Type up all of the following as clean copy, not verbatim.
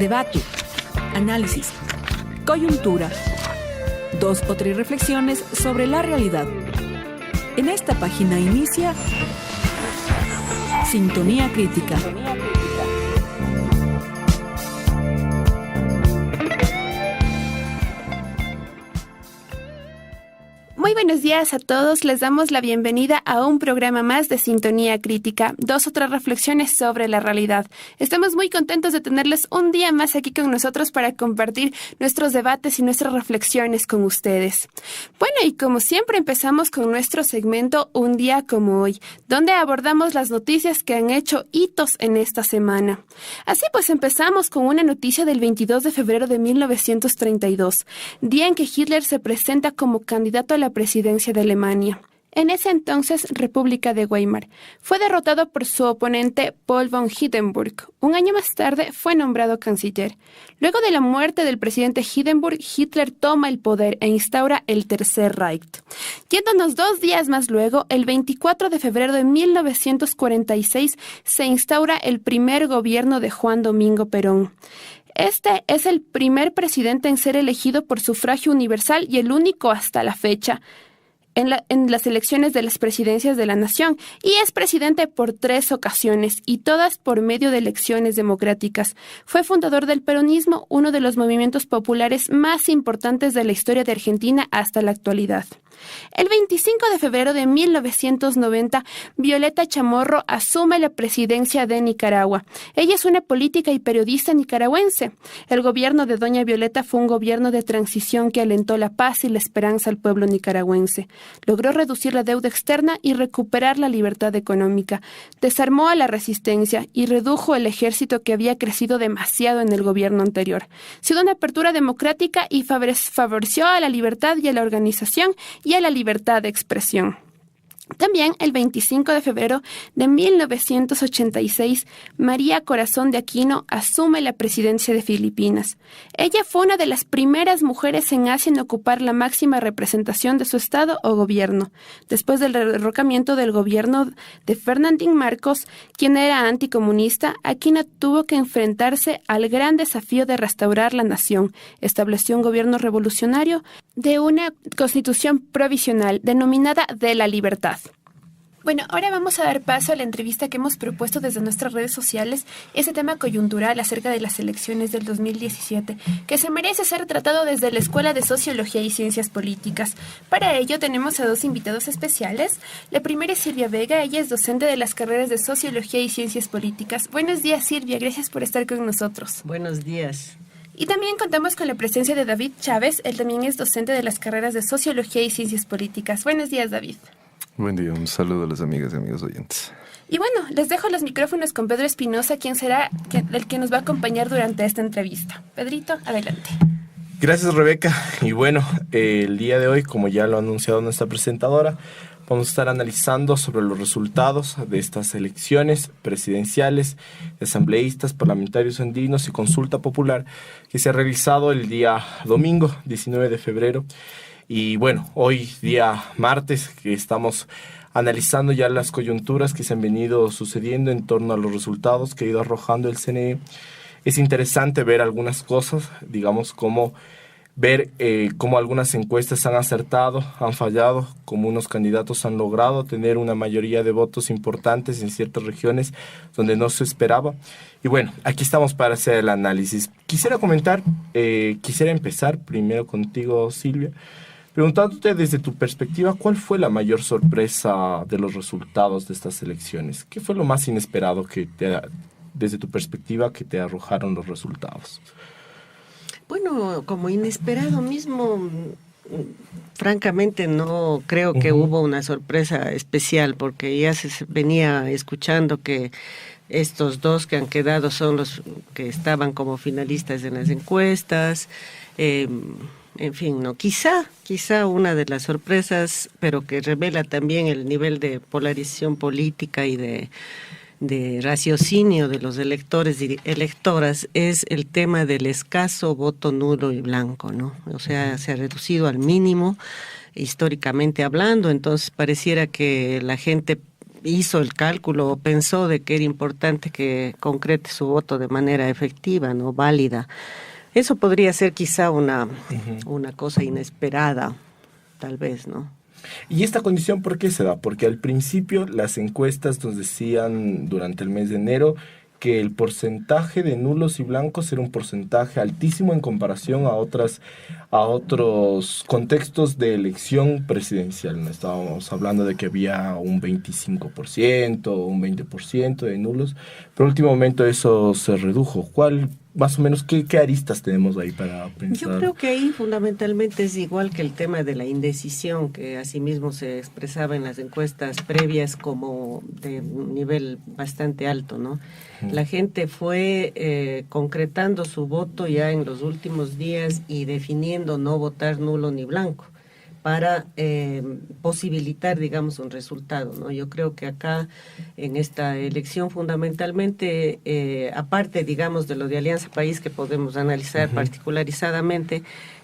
debate, análisis, coyuntura, 2 o 3 reflexiones sobre la realidad. En esta página inicia Sintonía Crítica. Muy buenos días a todos, les damos la bienvenida a un programa más de Sintonía Crítica, 2 o 3 reflexiones sobre la realidad. Estamos muy contentos de tenerles un día más aquí con nosotros para compartir nuestros debates y nuestras reflexiones con ustedes. Bueno, y como siempre empezamos con nuestro segmento Un día como hoy, donde abordamos las noticias que han hecho hitos en esta semana. Así pues empezamos con una noticia del 22 de febrero de 1932, día en que Hitler se presenta como candidato a la presidencia de Alemania. En ese entonces, República de Weimar. Fue derrotado por su oponente Paul von Hindenburg. Un año más tarde fue nombrado canciller. Luego de la muerte del presidente Hindenburg, Hitler toma el poder e instaura el Tercer Reich. Yéndonos 2 días más luego, el 24 de febrero de 1946, se instaura el primer gobierno de Juan Domingo Perón. Este es el primer presidente en ser elegido por sufragio universal y el único hasta la fecha en las elecciones de las presidencias de la nación, y es presidente por 3 ocasiones, y todas por medio de elecciones democráticas. Fue fundador del peronismo, uno de los movimientos populares más importantes de la historia de Argentina hasta la actualidad. El 25 de febrero de 1990, Violeta Chamorro asume la presidencia de Nicaragua. Ella es una política y periodista nicaragüense. El gobierno de doña Violeta fue un gobierno de transición que alentó la paz y la esperanza al pueblo nicaragüense. Logró reducir la deuda externa y recuperar la libertad económica. Desarmó a la resistencia y redujo el ejército que había crecido demasiado en el gobierno anterior. Se dio una apertura democrática y favoreció a la libertad y a la organización y a la libertad de expresión. También el 25 de febrero de 1986, María Corazón de Aquino asume la presidencia de Filipinas. Ella fue una de las primeras mujeres en Asia en ocupar la máxima representación de su estado o gobierno. Después del derrocamiento del gobierno de Ferdinand Marcos, quien era anticomunista, Aquino tuvo que enfrentarse al gran desafío de restaurar la nación. Estableció un gobierno revolucionario de una constitución provisional denominada de la libertad. Bueno, ahora vamos a dar paso a la entrevista que hemos propuesto desde nuestras redes sociales, ese tema coyuntural acerca de las elecciones del 2017, que se merece ser tratado desde la Escuela de Sociología y Ciencias Políticas. Para ello tenemos a 2 invitados especiales. La primera es Silvia Vega, ella es docente de las carreras de Sociología y Ciencias Políticas. Buenos días, Silvia, gracias por estar con nosotros. Buenos días. Y también contamos con la presencia de David Chávez, él también es docente de las carreras de Sociología y Ciencias Políticas. Buenos días, David. Buen día, un saludo a las amigas y amigos oyentes. Y bueno, les dejo los micrófonos con Pedro Espinosa, quien será el que nos va a acompañar durante esta entrevista. Pedrito, adelante. Gracias, Rebeca. Y bueno, el día de hoy, como ya lo ha anunciado nuestra presentadora, vamos a estar analizando sobre los resultados de estas elecciones presidenciales, asambleístas, parlamentarios andinos y consulta popular que se ha realizado el día domingo, 19 de febrero. Y bueno, hoy día martes, que estamos analizando ya las coyunturas que se han venido sucediendo en torno a los resultados que ha ido arrojando el CNE. Es interesante ver algunas cosas, digamos, como ver cómo algunas encuestas han acertado, han fallado, cómo unos candidatos han logrado tener una mayoría de votos importantes en ciertas regiones donde no se esperaba. Y bueno, aquí estamos para hacer el análisis. Quisiera empezar primero contigo, Silvia, preguntándote desde tu perspectiva, ¿cuál fue la mayor sorpresa de los resultados de estas elecciones? ¿Qué fue lo más inesperado desde tu perspectiva que te arrojaron los resultados? Bueno, como inesperado mismo, francamente no creo que hubo una sorpresa especial, porque ya se venía escuchando que estos 2 que han quedado son los que estaban como finalistas en las encuestas. En fin, no, quizá una de las sorpresas, pero que revela también el nivel de polarización política y de raciocinio de los electores y electoras, es el tema del escaso voto nulo y blanco, ¿no? O sea, se ha reducido al mínimo históricamente hablando, entonces pareciera que la gente hizo el cálculo o pensó de que era importante que concrete su voto de manera efectiva, no válida. Eso podría ser quizá una cosa inesperada, tal vez, ¿no? ¿Y esta condición por qué se da? Porque al principio las encuestas nos decían durante el mes de enero que el porcentaje de nulos y blancos era un porcentaje altísimo en comparación a otros contextos de elección presidencial. ¿No? Estábamos hablando de que había un 25% o un 20% de nulos, pero en último momento eso se redujo. ¿Cuál, más o menos, qué aristas tenemos ahí para pensar? Yo creo que ahí fundamentalmente es igual que el tema de la indecisión, que asimismo se expresaba en las encuestas previas como de un nivel bastante alto, ¿no? La gente fue concretando su voto ya en los últimos días y definiendo no votar nulo ni blanco para posibilitar, digamos, un resultado, ¿no? Yo creo que acá, en esta elección, fundamentalmente, aparte, digamos, de lo de Alianza País que podemos analizar particularizadamente,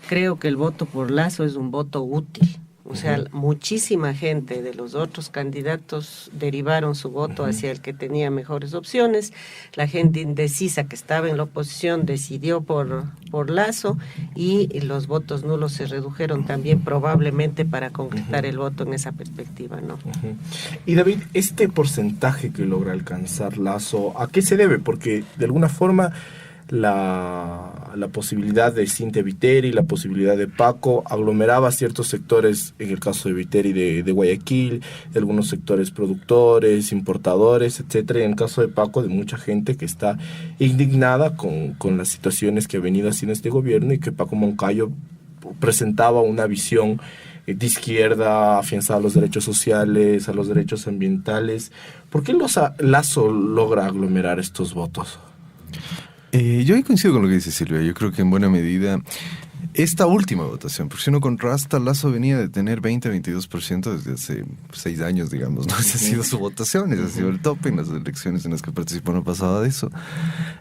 creo que el voto por Lazo es un voto útil. O sea, muchísima gente de los otros candidatos derivaron su voto hacia el que tenía mejores opciones. La gente indecisa que estaba en la oposición decidió por Lazo, y los votos nulos se redujeron también probablemente para concretar el voto en esa perspectiva, ¿no? Y David, este porcentaje que logra alcanzar Lazo, ¿a qué se debe? Porque de alguna forma la posibilidad de Cynthia Viteri, la posibilidad de Paco, aglomeraba ciertos sectores, en el caso de Viteri de Guayaquil, de algunos sectores productores, importadores, etcétera, y en el caso de Paco, de mucha gente que está indignada con las situaciones que ha venido haciendo este gobierno, y que Paco Moncayo presentaba una visión de izquierda, afianzada a los derechos sociales, a los derechos ambientales. ¿Por qué Lazo logra aglomerar estos votos? Yo ahí coincido con lo que dice Silvia. Yo creo que en buena medida esta última votación, porque si uno contrasta, Lazo venía de tener 20-22% desde hace 6 años, digamos, ¿no? Esa ha sido su votación, ese ha sido el tope en las elecciones en las que participó, no pasaba de eso.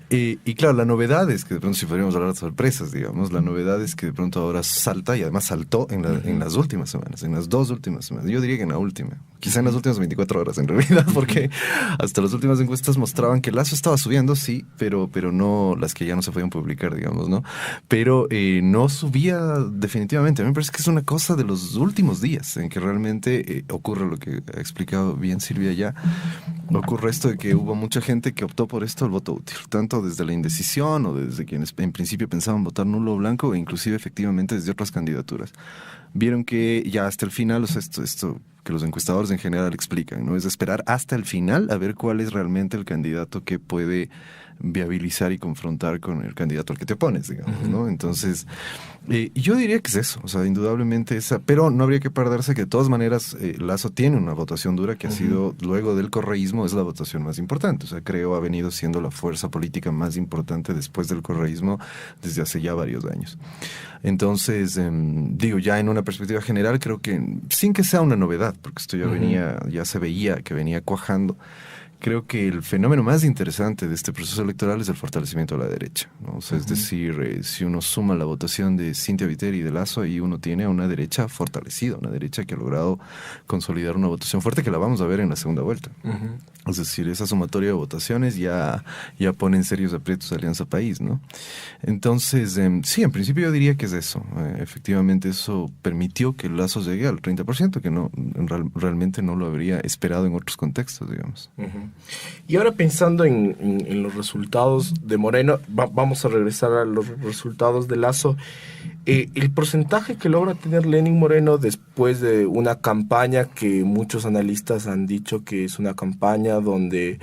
Y claro, la novedad es que de pronto, si podríamos hablar de sorpresas, digamos, la novedad es que de pronto ahora salta, y además saltó en las últimas semanas, en las 2 últimas semanas. Yo diría que en la última, quizá en las últimas 24 horas en realidad, porque hasta las últimas encuestas mostraban que Lazo estaba subiendo, sí, pero no las que ya no se podían publicar, digamos, ¿no? Pero no subía definitivamente. A mí me parece que es una cosa de los últimos días en que realmente ocurre lo que ha explicado bien Silvia ya. Ocurre esto de que hubo mucha gente que optó por esto, el voto útil, tanto desde la indecisión o desde quienes en principio pensaban votar nulo o blanco, e inclusive efectivamente desde otras candidaturas. Vieron que ya hasta el final, o sea, esto que los encuestadores en general explican, ¿no? Es esperar hasta el final a ver cuál es realmente el candidato que puede viabilizar y confrontar con el candidato al que te opones, digamos, ¿no? Entonces, yo diría que es eso, o sea, indudablemente esa, pero no habría que perderse que de todas maneras Lazo tiene una votación dura que ha sido, luego del correísmo, es la votación más importante, o sea, creo ha venido siendo la fuerza política más importante después del correísmo desde hace ya varios años. Entonces, digo, ya en una perspectiva general, creo que, sin que sea una novedad, porque esto ya se veía que venía cuajando, creo que el fenómeno más interesante de este proceso electoral es el fortalecimiento de la derecha, ¿no? O sea, es decir, si uno suma la votación de Cynthia Viteri y de Lazo, ahí uno tiene a una derecha fortalecida, una derecha que ha logrado consolidar una votación fuerte que la vamos a ver en la segunda vuelta. Es decir, esa sumatoria de votaciones ya pone en serios aprietos a Alianza País, ¿no? Entonces, sí, en principio yo diría que es eso. Efectivamente, eso permitió que el Lazo llegue al 30%, que no realmente no lo habría esperado en otros contextos, digamos. Y ahora pensando en los resultados de Moreno, vamos a regresar a los resultados de Lazo. El porcentaje que logra tener Lenín Moreno después de una campaña que muchos analistas han dicho que es una campaña donde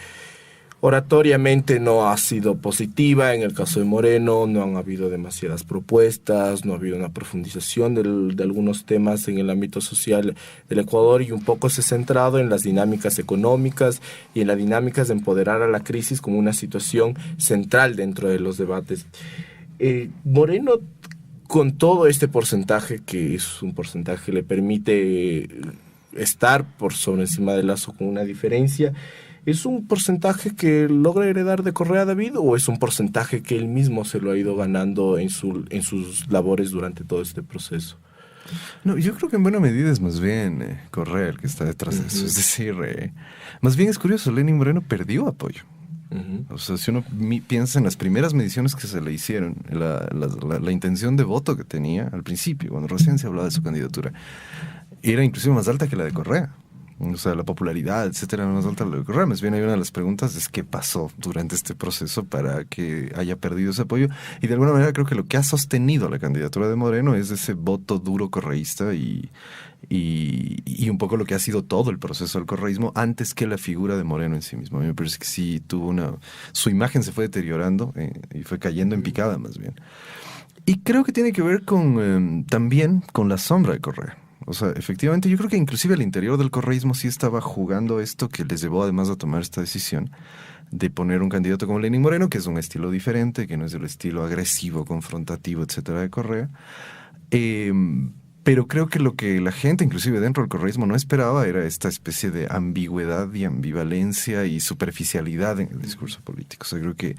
oratoriamente no ha sido positiva. En el caso de Moreno no han habido demasiadas propuestas, no ha habido una profundización de algunos temas en el ámbito social del Ecuador, y un poco se ha centrado en las dinámicas económicas y en las dinámicas de empoderar a la crisis como una situación central dentro de los debates. Moreno, con todo este porcentaje, que es un porcentaje que le permite estar por sobre encima de Lazo con una diferencia, ¿es un porcentaje que logra heredar de Correa David, o es un porcentaje que él mismo se lo ha ido ganando en sus labores durante todo este proceso? No, yo creo que en buena medida es más bien Correa el que está detrás de eso. Es decir, más bien es curioso, Lenín Moreno perdió apoyo. O sea, si uno piensa en las primeras mediciones que se le hicieron, la intención de voto que tenía al principio, cuando recién se hablaba de su candidatura, era inclusive más alta que la de Correa. O sea, la popularidad, etcétera, era más alta que la de Correa. Más bien, hay una de las preguntas es qué pasó durante este proceso para que haya perdido ese apoyo. Y de alguna manera creo que lo que ha sostenido la candidatura de Moreno es ese voto duro correísta y un poco lo que ha sido todo el proceso del correísmo antes que la figura de Moreno en sí mismo. A mí me parece que sí tuvo su imagen se fue deteriorando y fue cayendo en picada más bien. Y creo que tiene que ver también con la sombra de Correa. O sea, efectivamente, yo creo que inclusive al interior del correísmo sí estaba jugando esto que les llevó además a tomar esta decisión de poner un candidato como Lenín Moreno, que es un estilo diferente, que no es el estilo agresivo, confrontativo, etcétera, de Correa. Pero creo que lo que la gente, inclusive dentro del correísmo, no esperaba era esta especie de ambigüedad y ambivalencia y superficialidad en el discurso político. O sea, creo que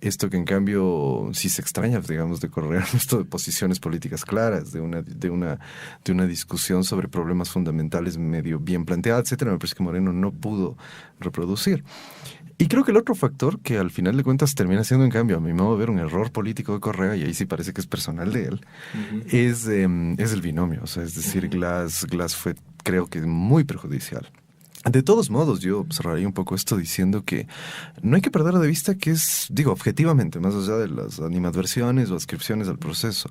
esto que en cambio sí se extraña, digamos, de Correa, esto de posiciones políticas claras, de una discusión sobre problemas fundamentales medio bien planteada, etcétera, me parece que Moreno no pudo reproducir. Y creo que el otro factor que al final de cuentas termina siendo, en cambio, a mi modo de ver, un error político de Correa, y ahí sí parece que es personal de él, es el binomio. O sea, es decir, Glass fue, creo que, muy perjudicial. De todos modos, yo cerraría un poco esto diciendo que no hay que perder de vista que es, digo, objetivamente, más allá de las animadversiones o ascripciones al proceso,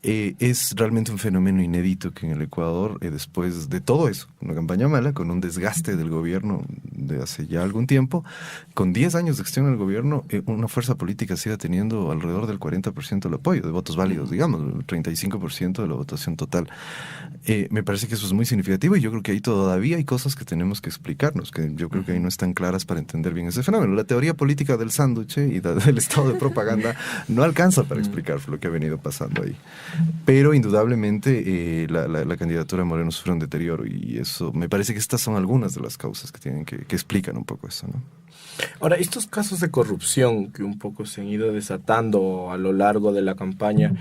es realmente un fenómeno inédito que en el Ecuador, después de todo eso, una campaña mala, con un desgaste del gobierno de hace ya algún tiempo, con 10 años de gestión del gobierno, una fuerza política siga teniendo alrededor del 40% del apoyo, de votos válidos, digamos, el 35% de la votación total. Me parece que eso es muy significativo y yo creo que ahí todavía hay cosas que tenemos que explicarnos, que yo creo que ahí no están claras para entender bien ese fenómeno. La teoría política del sándwich y del estado de propaganda no alcanza para explicar lo que ha venido pasando ahí. Pero indudablemente la candidatura de Moreno sufre un deterioro y eso, me parece que estas son algunas de las causas que explican un poco eso, ¿no? Ahora, estos casos de corrupción que un poco se han ido desatando a lo largo de la campaña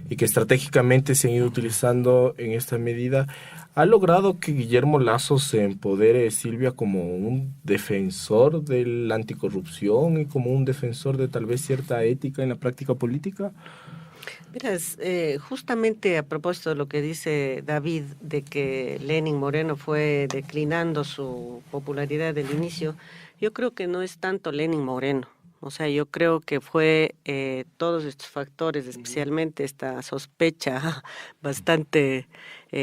y que estratégicamente se han ido utilizando en esta medida, ¿ha logrado que Guillermo Lasso se empodere, Silvia, como un defensor de la anticorrupción y como un defensor de tal vez cierta ética en la práctica política? Verás, justamente a propósito de lo que dice David, de que Lenín Moreno fue declinando su popularidad del inicio, yo creo que no es tanto Lenín Moreno. O sea, yo creo que fue todos estos factores, especialmente esta sospecha bastante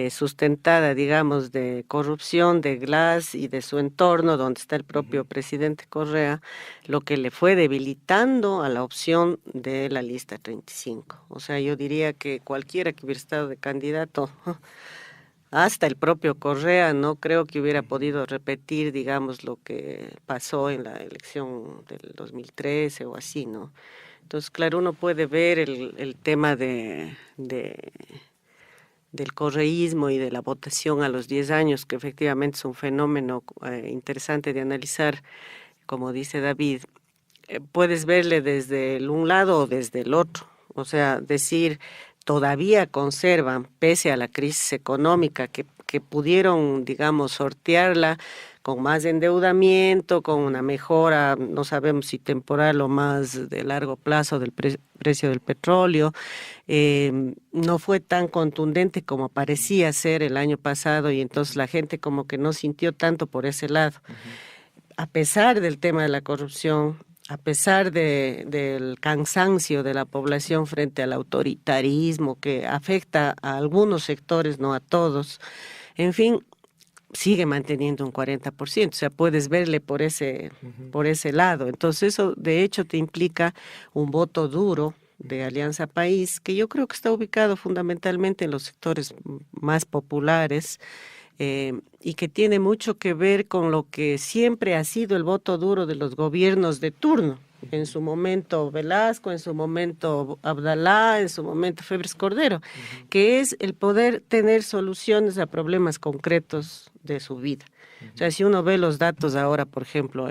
sustentada, digamos, de corrupción de Glass y de su entorno, donde está el propio presidente Correa, lo que le fue debilitando a la opción de la lista 35. O sea, yo diría que cualquiera que hubiera estado de candidato, hasta el propio Correa, no creo que hubiera podido repetir, digamos, lo que pasó en la elección del 2013 o así, ¿no? Entonces, claro, uno puede ver el tema del correísmo y de la votación a los 10 años, que efectivamente es un fenómeno interesante de analizar, como dice David. Puedes verle desde un lado o desde el otro, o sea, decir todavía conservan, pese a la crisis económica, que pudieron, digamos, sortearla con más endeudamiento, con una mejora, no sabemos si temporal o más de largo plazo del precio del petróleo. No fue tan contundente como parecía ser el año pasado y entonces la gente como que no sintió tanto por ese lado. A pesar del tema de la corrupción, a pesar del cansancio de la población frente al autoritarismo que afecta a algunos sectores, no a todos, en fin, sigue manteniendo un 40%, o sea, puedes verle por ese lado. Entonces eso de hecho te implica un voto duro de Alianza País, que yo creo que está ubicado fundamentalmente en los sectores más populares, y que tiene mucho que ver con lo que siempre ha sido el voto duro de los gobiernos de turno. En su momento Velasco, en su momento Abdalá, en su momento Febres Cordero, que es el poder tener soluciones a problemas concretos de su vida. O sea, si uno ve los datos ahora, por ejemplo,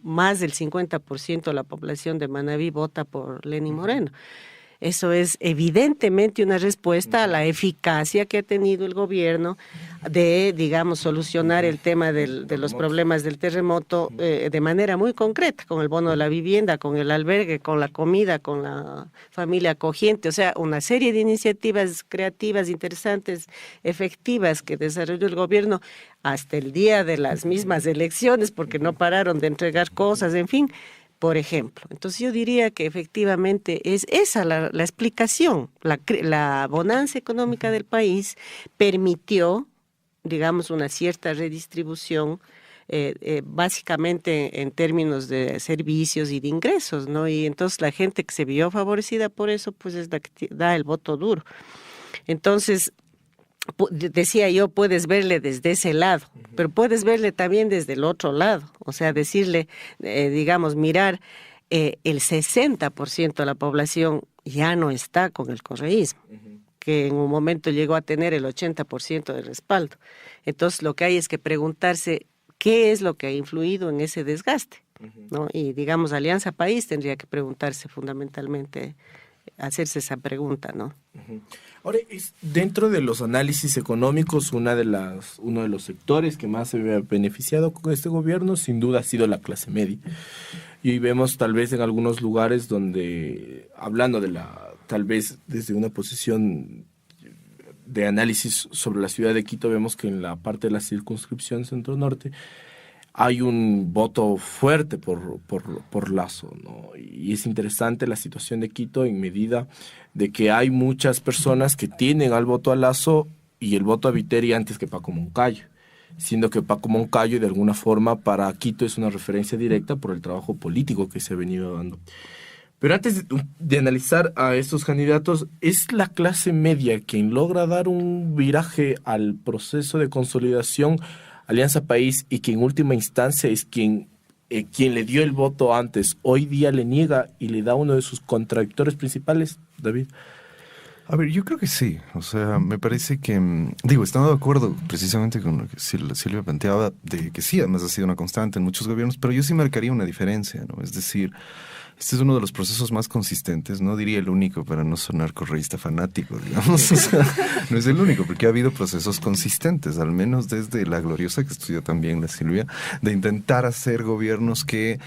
más del 50% de la población de Manabí vota por Lenín Moreno. Eso es evidentemente una respuesta a la eficacia que ha tenido el gobierno de, digamos, solucionar el tema de los problemas del terremoto de manera muy concreta, con el bono de la vivienda, con el albergue, con la comida, con la familia acogiente, o sea, una serie de iniciativas creativas, interesantes, efectivas que desarrolló el gobierno hasta el día de las mismas elecciones, porque no pararon de entregar cosas, en fin, por ejemplo. Entonces yo diría que efectivamente es esa la explicación. La bonanza económica del país permitió, digamos, una cierta redistribución, básicamente en términos de servicios y de ingresos, ¿no? Y entonces la gente que se vio favorecida por eso, pues es la que da el voto duro. Entonces, decía yo, puedes verle desde ese lado, pero puedes verle también desde el otro lado, o sea, decirle, digamos, mirar, el 60% de la población ya no está con el correísmo, que en un momento llegó a tener el 80% de respaldo. Entonces, lo que hay es que preguntarse qué es lo que ha influido en ese desgaste, ¿no? Y, digamos, Alianza País tendría que preguntarse fundamentalmente, hacerse esa pregunta, ¿no? Ahora, dentro de los análisis económicos, uno de los sectores que más se ha beneficiado con este gobierno, sin duda, ha sido la clase media. Y hoy vemos tal vez en algunos lugares donde, hablando tal vez desde una posición de análisis sobre la ciudad de Quito, vemos que en la parte de la circunscripción centro-norte hay un voto fuerte por Lasso, ¿no? Y es interesante la situación de Quito en medida de que hay muchas personas que tienen al voto a Lasso y el voto a Viteri antes que Paco Moncayo, siendo que Paco Moncayo de alguna forma para Quito es una referencia directa por el trabajo político que se ha venido dando. Pero antes de analizar a estos candidatos, es la clase media quien logra dar un viraje al proceso de consolidación Alianza País y que en última instancia es quien le dio el voto antes, hoy día le niega y le da uno de sus contradictores principales, David. A ver, yo creo que sí. O sea, me parece que, estando de acuerdo precisamente con lo que Silvia planteaba, de que sí, además ha sido una constante en muchos gobiernos, pero yo sí marcaría una diferencia, ¿no? Es decir, este es uno de los procesos más consistentes, no diría el único para no sonar correísta fanático, digamos. O sea, no es el único, porque ha habido procesos consistentes, al menos desde la gloriosa que estudió también la Silvia, de intentar hacer gobiernos que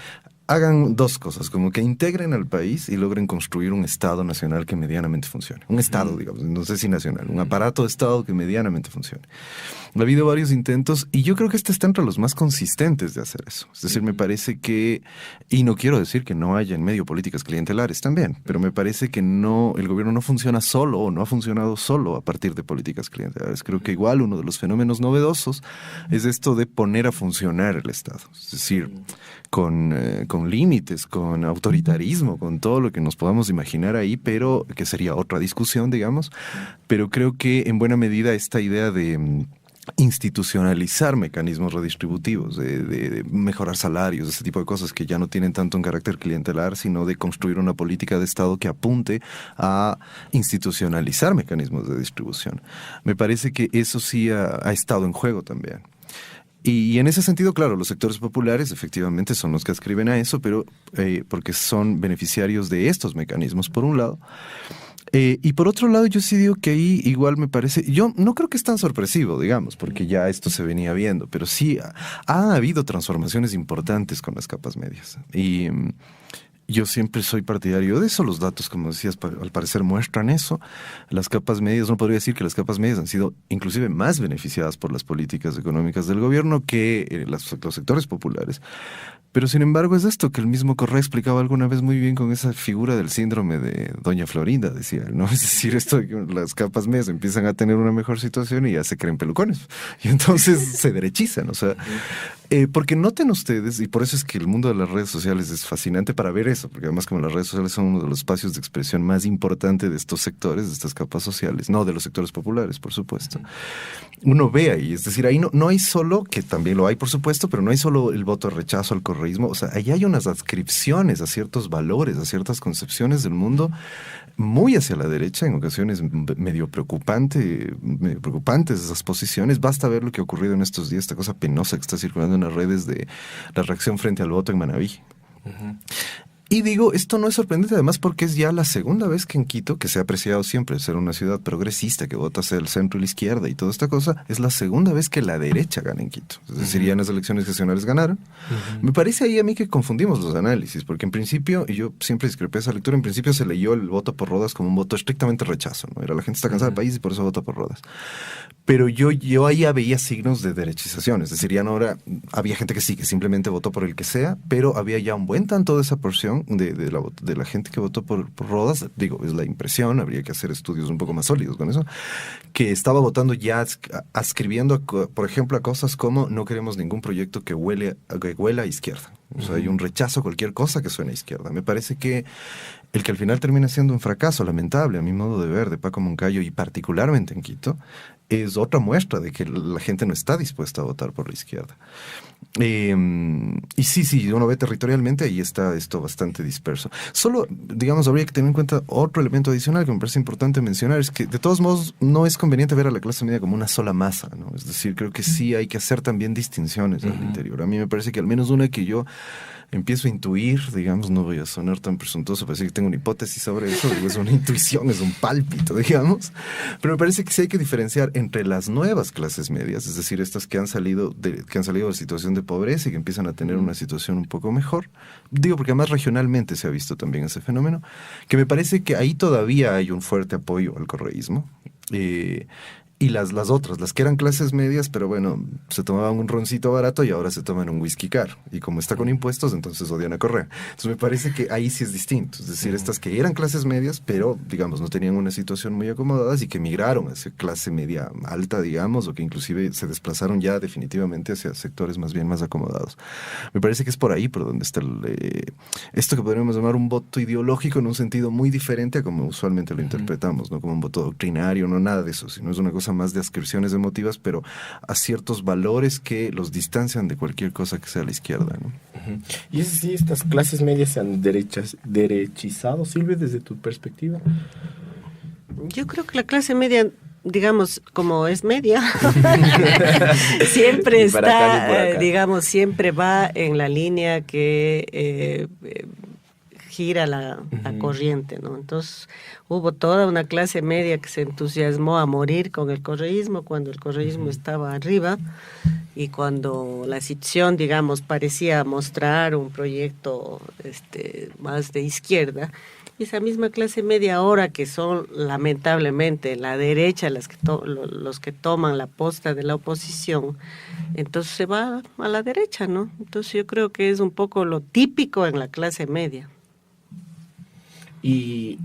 hagan dos cosas, como que integren al país y logren construir un Estado nacional que medianamente funcione. Un Estado, digamos, no sé si nacional, un aparato de Estado que medianamente funcione. Ha habido varios intentos y yo creo que este está entre los más consistentes de hacer eso. Es decir, me parece que, y no quiero decir que no haya en medio políticas clientelares también, pero me parece que no, el gobierno no funciona solo o no ha funcionado solo a partir de políticas clientelares. Creo que igual uno de los fenómenos novedosos es esto de poner a funcionar el Estado. Es decir, con límites, con autoritarismo, con todo lo que nos podamos imaginar ahí, pero que sería otra discusión, digamos. Pero creo que en buena medida esta idea de institucionalizar mecanismos redistributivos, de mejorar salarios, ese tipo de cosas que ya no tienen tanto un carácter clientelar, sino de construir una política de Estado que apunte a institucionalizar mecanismos de distribución. Me parece que eso sí ha estado en juego también. Y en ese sentido, claro, los sectores populares efectivamente son los que adscriben a eso, pero porque son beneficiarios de estos mecanismos, por un lado. Y por otro lado, yo sí digo que ahí igual me parece, yo no creo que es tan sorpresivo, digamos, porque ya esto se venía viendo, pero sí ha habido transformaciones importantes con las capas medias. Y yo siempre soy partidario de eso. Los datos, como decías, al parecer muestran eso. Las capas medias, no podría decir que las capas medias han sido inclusive más beneficiadas por las políticas económicas del gobierno que los sectores populares. Pero sin embargo es esto que el mismo Correa explicaba alguna vez muy bien con esa figura del síndrome de Doña Florinda, decía él, ¿no? Es decir, esto de que las capas medias empiezan a tener una mejor situación y ya se creen pelucones. Y entonces se derechizan, o sea, porque noten ustedes, y por eso es que el mundo de las redes sociales es fascinante para ver eso, porque además como las redes sociales son uno de los espacios de expresión más importante de estos sectores, de estas capas sociales, no de los sectores populares, por supuesto. Uno ve ahí, es decir, ahí no hay solo, que también lo hay, por supuesto, pero no hay solo el voto de rechazo al correísmo, o sea, ahí hay unas adscripciones a ciertos valores, a ciertas concepciones del mundo muy hacia la derecha, en ocasiones medio preocupantes esas posiciones. Basta ver lo que ha ocurrido en estos días, esta cosa penosa que está circulando en las redes de la reacción frente al voto en Manabí. Y digo, esto no es sorprendente además porque es ya la segunda vez que en Quito, que se ha apreciado siempre ser una ciudad progresista, que vota hacia el centro y la izquierda y toda esta cosa, es la segunda vez que la derecha gana en Quito. Es decir, ya en las elecciones regionales ganaron. Me parece ahí a mí que confundimos los análisis, porque en principio, y yo siempre discrepé esa lectura, en principio se leyó el voto por Rodas como un voto estrictamente rechazo, ¿no? Era la gente está cansada del país y por eso vota por Rodas. Pero yo ahí ya veía signos de derechización, es decir, ya no era, había gente que sí, que simplemente votó por el que sea, pero había ya un buen tanto de esa porción de la gente que votó por Rodas, digo, es la impresión, habría que hacer estudios un poco más sólidos con eso, que estaba votando ya ascribiendo, por ejemplo, a cosas como no queremos ningún proyecto que huela a izquierda. O sea, hay un rechazo a cualquier cosa que suene a izquierda. Me parece que el que al final termina siendo un fracaso lamentable, a mi modo de ver, de Paco Moncayo y particularmente en Quito, es otra muestra de que la gente no está dispuesta a votar por la izquierda. Y sí, uno ve territorialmente, ahí está esto bastante disperso. Solo, digamos, habría que tener en cuenta otro elemento adicional que me parece importante mencionar, es que de todos modos no es conveniente ver a la clase media como una sola masa, ¿no? Es decir, creo que sí hay que hacer también distinciones al interior. A mí me parece que al menos una que yo empiezo a intuir, digamos, no voy a sonar tan presuntuoso para decir que tengo una hipótesis sobre eso, digo, es una intuición, es un pálpito, digamos, pero me parece que sí hay que diferenciar entre las nuevas clases medias, es decir, estas que han salido de la situación de pobreza y que empiezan a tener una situación un poco mejor, digo porque además regionalmente se ha visto también ese fenómeno, que me parece que ahí todavía hay un fuerte apoyo al correísmo, y las otras, las que eran clases medias, pero bueno, se tomaban un roncito barato y ahora se toman un whisky caro. Y como está con impuestos, entonces odian a Correa. Entonces me parece que ahí sí es distinto. Es decir, estas que eran clases medias, pero digamos no tenían una situación muy acomodada y que migraron hacia clase media alta, digamos, o que inclusive se desplazaron ya definitivamente hacia sectores más bien más acomodados. Me parece que es por ahí por donde está esto que podríamos llamar un voto ideológico en un sentido muy diferente a como usualmente lo interpretamos, no como un voto doctrinario, no nada de eso, sino es una cosa más de ascripciones emotivas, pero a ciertos valores que los distancian de cualquier cosa que sea a la izquierda, ¿no? Y es así, estas clases medias se han derechizado, Silvia, desde tu perspectiva. Yo creo que la clase media, digamos, como es media, siempre está, digamos, siempre va en la línea que gira la corriente, ¿no? Entonces hubo toda una clase media que se entusiasmó a morir con el correísmo cuando el correísmo estaba arriba y cuando la situación, digamos, parecía mostrar un proyecto más de izquierda. Y esa misma clase media ahora, que son lamentablemente la derecha los que toman la posta de la oposición, entonces se va a la derecha, ¿no? Entonces yo creo que es un poco lo típico en la clase media. Y,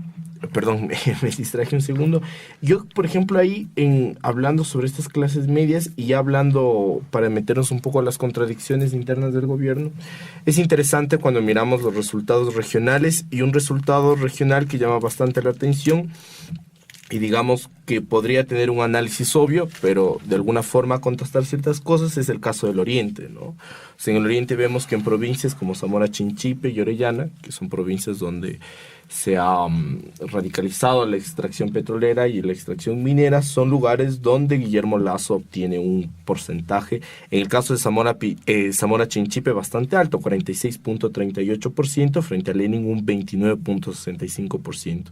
perdón, me distraje un segundo. Yo, por ejemplo, ahí, hablando sobre estas clases medias y ya hablando para meternos un poco a las contradicciones internas del gobierno, es interesante cuando miramos los resultados regionales y un resultado regional que llama bastante la atención y digamos que podría tener un análisis obvio, pero de alguna forma contrastar ciertas cosas, es el caso del Oriente, ¿no? O sea, en el Oriente vemos que en provincias como Zamora Chinchipe y Orellana, que son provincias donde se ha radicalizado la extracción petrolera y la extracción minera, son lugares donde Guillermo Lasso obtiene un porcentaje, en el caso de Zamora Chinchipe bastante alto, 46.38%, frente a Lenin un 29.65%.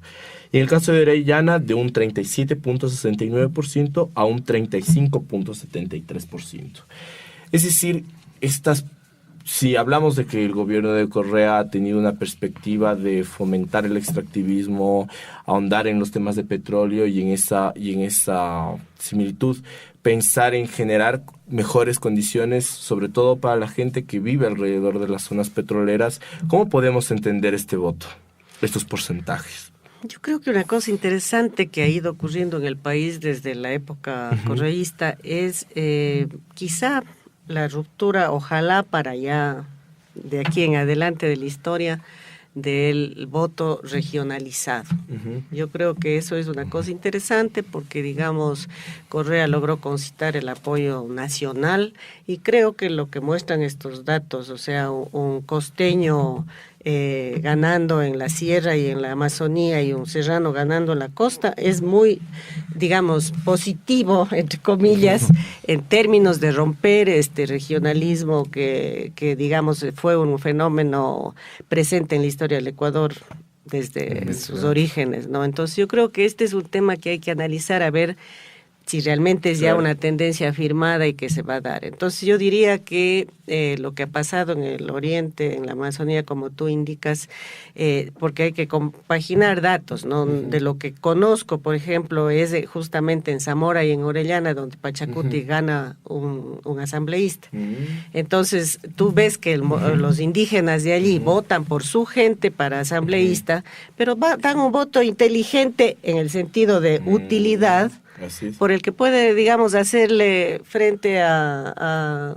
Y en el caso de Orellana, de un 37.69% a un 35.73%. Es decir, si hablamos de que el gobierno de Correa ha tenido una perspectiva de fomentar el extractivismo, ahondar en los temas de petróleo y en esa similitud, pensar en generar mejores condiciones, sobre todo para la gente que vive alrededor de las zonas petroleras, ¿cómo podemos entender este voto, estos porcentajes? Yo creo que una cosa interesante que ha ido ocurriendo en el país desde la época correísta es quizá la ruptura, ojalá para ya de aquí en adelante de la historia, del voto regionalizado. Yo creo que eso es una cosa interesante porque, digamos, Correa logró concitar el apoyo nacional y creo que lo que muestran estos datos, o sea, un costeño ganando en la sierra y en la Amazonía y un serrano ganando en la costa, es muy, digamos, positivo, entre comillas, en términos de romper este regionalismo que digamos, fue un fenómeno presente en la historia del Ecuador desde sus orígenes, ¿no? Entonces yo creo que este es un tema que hay que analizar, a ver si realmente es ya una tendencia afirmada y que se va a dar. Entonces yo diría que lo que ha pasado en el Oriente, en la Amazonía, como tú indicas, porque hay que compaginar datos, ¿no? De lo que conozco, por ejemplo, es justamente en Zamora y en Orellana, donde Pachacuti gana un asambleísta. Entonces tú ves que los indígenas de allí votan por su gente para asambleísta, pero dan un voto inteligente en el sentido de utilidad, por el que puede, digamos, hacerle frente al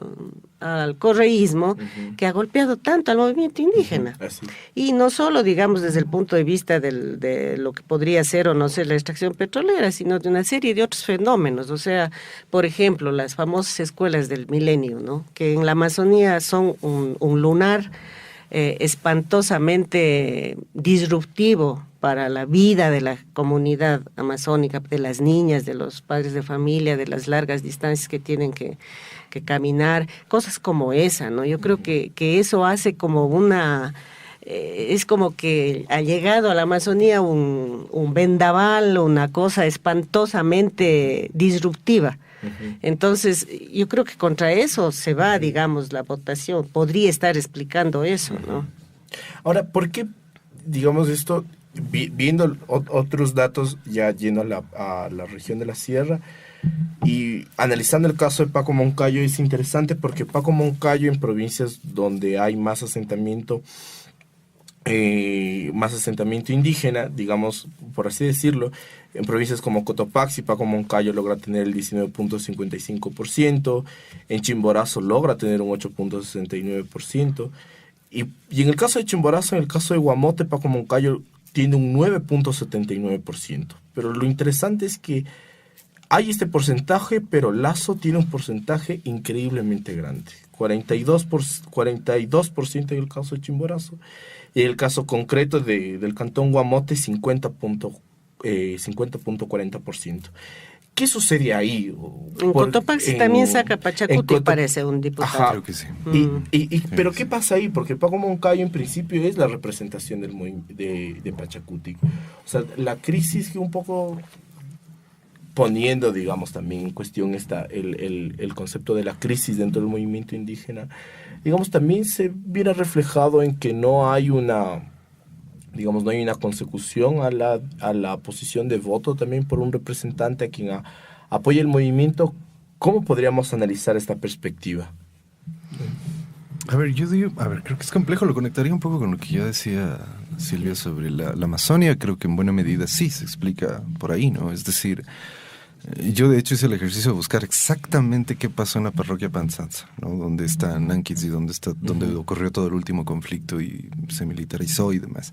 correísmo que ha golpeado tanto al movimiento indígena. Y no solo, digamos, desde el punto de vista de lo que podría ser o no ser la extracción petrolera, sino de una serie de otros fenómenos. O sea, por ejemplo, las famosas escuelas del milenio, ¿no? Que en la Amazonía son un lunar espantosamente disruptivo para la vida de la comunidad amazónica, de las niñas, de los padres de familia, de las largas distancias que tienen que caminar, cosas como esa, ¿no? Yo creo que eso hace como es como que ha llegado a la Amazonía un vendaval, una cosa espantosamente disruptiva. Entonces, yo creo que contra eso se va, digamos, la votación. Podría estar explicando eso, ¿no? Ahora, ¿por qué, digamos, esto, viendo otros datos, ya yendo a la región de la Sierra y analizando el caso de Paco Moncayo, es interesante porque Paco Moncayo, en provincias donde hay más asentamiento indígena, digamos, por así decirlo, en provincias como Cotopaxi, Paco Moncayo logra tener el 19.55%, en Chimborazo logra tener un 8.69%, y en el caso de Chimborazo, en el caso de Guamote, Paco Moncayo tiene un 9.79%. Pero lo interesante es que hay este porcentaje, pero Lazo tiene un porcentaje increíblemente grande, 42% en el caso de Chimborazo, y el caso concreto del cantón Guamote, 50.40%. ¿Qué sucede ahí? En Cotopaxi también saca Pachacuti, parece un diputado. Ajá. Creo que sí. Pero ¿qué pasa ahí? Porque Paco Moncayo en principio es la representación de Pachacuti. O sea, la crisis que un poco poniendo, digamos, también en cuestión el concepto de la crisis dentro del movimiento indígena, digamos, también se viene reflejado en que no hay una consecución a la posición de voto también por un representante a quien apoya el movimiento. ¿Cómo podríamos analizar esta perspectiva? A ver, creo que es complejo, lo conectaría un poco con lo que ya decía Silvia sobre la Amazonia. Creo que en buena medida sí se explica por ahí, ¿no? Es decir, yo de hecho hice el ejercicio de buscar exactamente qué pasó en la parroquia Panzanza, ¿no? Donde está Nanquitz y donde ocurrió todo el último conflicto y se militarizó y demás.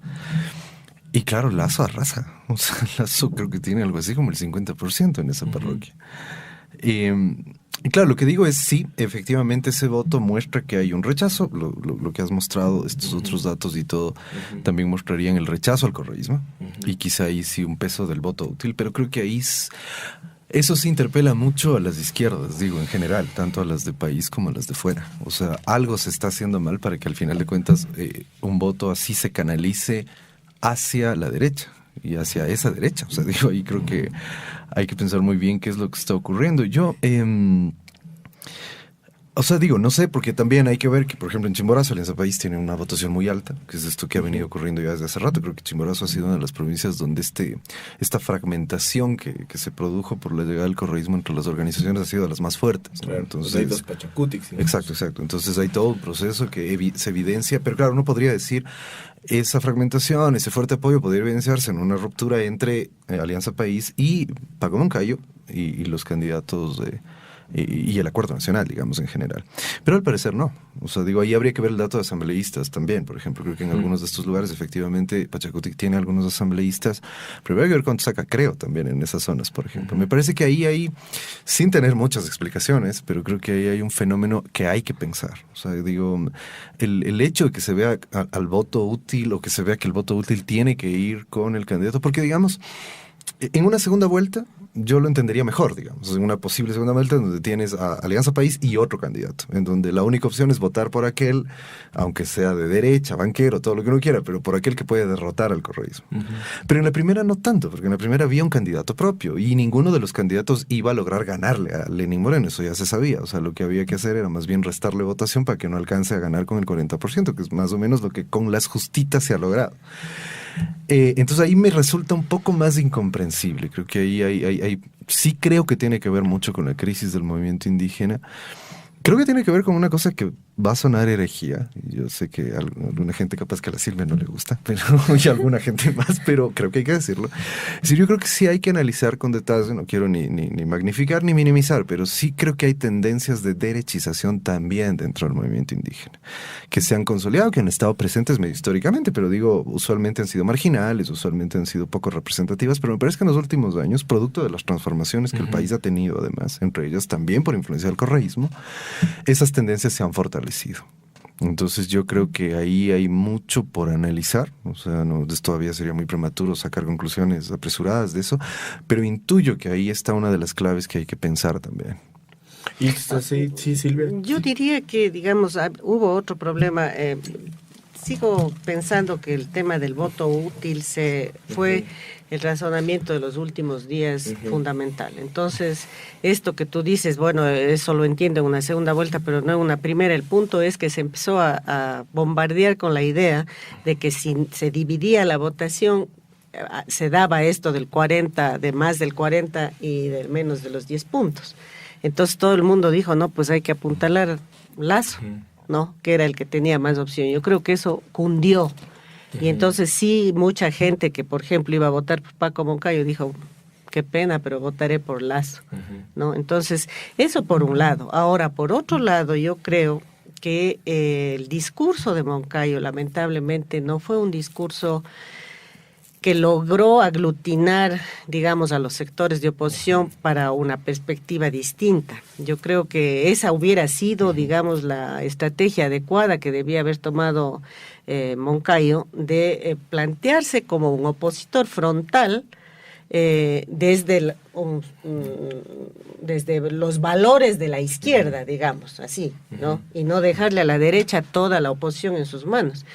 Y claro, Lazo arrasa. O sea, Lazo creo que tiene algo así como el 50% en esa parroquia. Y claro, lo que digo es sí, efectivamente ese voto muestra que hay un rechazo. Lo que has mostrado, estos otros datos y todo, también mostrarían el rechazo al correísmo. Y quizá ahí sí un peso del voto útil, pero creo que ahí eso sí interpela mucho a las izquierdas, digo, en general, tanto a las de país como a las de fuera. O sea, algo se está haciendo mal para que al final de cuentas un voto así se canalice hacia la derecha y hacia esa derecha. O sea, digo, ahí creo que hay que pensar muy bien qué es lo que está ocurriendo. O sea, digo, no sé, porque también hay que ver que, por ejemplo, en Chimborazo, Alianza País tiene una votación muy alta, que es esto que ha venido ocurriendo ya desde hace rato. Creo que Chimborazo ha sido una de las provincias donde esta fragmentación que se produjo por la llegada del correísmo entre las organizaciones ha sido de las más fuertes, ¿no? Claro, entonces, hay dos Pachacutix, ¿no? Exacto. Entonces hay todo un proceso que se evidencia, pero claro, uno podría decir, esa fragmentación, ese fuerte apoyo podría evidenciarse en una ruptura entre Alianza País y Paco Moncayo y los candidatos y el acuerdo nacional, digamos, en general. Pero al parecer no. O sea, digo, ahí habría que ver el dato de asambleístas también. Por ejemplo, creo que en algunos de estos lugares, efectivamente, Pachacutic tiene algunos asambleístas, pero habría que ver cuánto saca Creo también en esas zonas, por ejemplo. Me parece que ahí hay, sin tener muchas explicaciones, pero creo que ahí hay un fenómeno que hay que pensar. O sea, digo, el hecho de que se vea al voto útil, o que se vea que el voto útil tiene que ir con el candidato, porque digamos, en una segunda vuelta yo lo entendería mejor, digamos, en una posible segunda vuelta donde tienes a Alianza País y otro candidato, en donde la única opción es votar por aquel, aunque sea de derecha, banquero, todo lo que uno quiera, pero por aquel que puede derrotar al correísmo. Pero en la primera no tanto, porque en la primera había un candidato propio y ninguno de los candidatos iba a lograr ganarle a Lenín Moreno, eso ya se sabía. O sea, lo que había que hacer era más bien restarle votación para que no alcance a ganar con el 40%, que es más o menos lo que con las justitas se ha logrado. Entonces ahí me resulta un poco más incomprensible. Creo que ahí sí creo que tiene que ver mucho con la crisis del movimiento indígena. Creo que tiene que ver con una cosa que va a sonar herejía. Yo sé que a alguna gente capaz que a la Silvia no le gusta, pero y a alguna gente más, pero creo que hay que decirlo. Es decir, yo creo que sí hay que analizar con detalle, no quiero ni magnificar ni minimizar, pero sí creo que hay tendencias de derechización también dentro del movimiento indígena, que se han consolidado, que han estado presentes medio históricamente, pero digo, usualmente han sido marginales, usualmente han sido poco representativas, pero me parece que en los últimos años, producto de las transformaciones que el país ha tenido además, entre ellas también por influencia del correísmo, esas tendencias se han fortalecido. Entonces yo creo que ahí hay mucho por analizar. O sea, todavía sería muy prematuro sacar conclusiones apresuradas de eso, pero intuyo que ahí está una de las claves que hay que pensar también. ¿Y sí, Silvia? Yo diría que, digamos, hubo otro problema. Sigo pensando que el tema del voto útil fue el razonamiento de los últimos días fundamental. Entonces, esto que tú dices, bueno, eso lo entiendo en una segunda vuelta, pero no en una primera. El punto es que se empezó a bombardear con la idea de que si se dividía la votación, se daba esto del 40, de más del 40 y de menos de los 10 puntos. Entonces todo el mundo dijo, no, pues hay que apuntalar Lasso, ¿no? Que era el que tenía más opción. Yo creo que eso cundió. Y entonces sí, mucha gente que, por ejemplo, iba a votar por Paco Moncayo dijo, qué pena, pero votaré por Lasso, ¿no? Entonces, eso por un lado. Ahora, por otro lado, yo creo que el discurso de Moncayo, lamentablemente, no fue un discurso que logró aglutinar, digamos, a los sectores de oposición para una perspectiva distinta. Yo creo que esa hubiera sido, digamos, la estrategia adecuada que debía haber tomado Moncayo, de plantearse como un opositor frontal desde los valores de la izquierda, digamos, así, ¿no? Y no dejarle a la derecha toda la oposición en sus manos.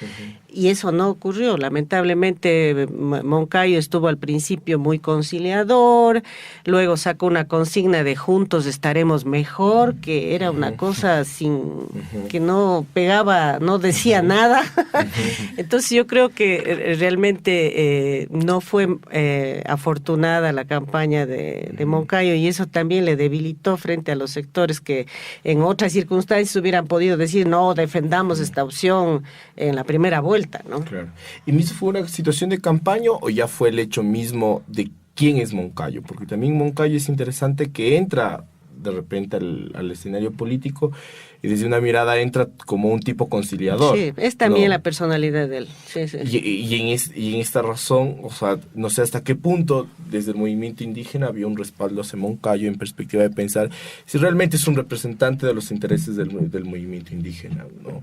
Y eso no ocurrió. Lamentablemente, Moncayo estuvo al principio muy conciliador, luego sacó una consigna de juntos estaremos mejor, que era una cosa que no pegaba, no decía nada. Entonces yo creo que realmente no fue afortunada la campaña de Moncayo, y eso también le debilitó frente a los sectores que en otras circunstancias hubieran podido decir, no, defendamos esta opción en la primera vuelta, ¿no? Claro. ¿Y eso fue una situación de campaña o ya fue el hecho mismo de quién es Moncayo? Porque también Moncayo es interesante que entra de repente al escenario político y desde una mirada entra como un tipo conciliador. Sí, es también, ¿no?, la personalidad de él. Sí, sí. Y en esta razón, o sea, no sé hasta qué punto desde el movimiento indígena había un respaldo hacia Moncayo en perspectiva de pensar si realmente es un representante de los intereses del movimiento indígena, ¿no?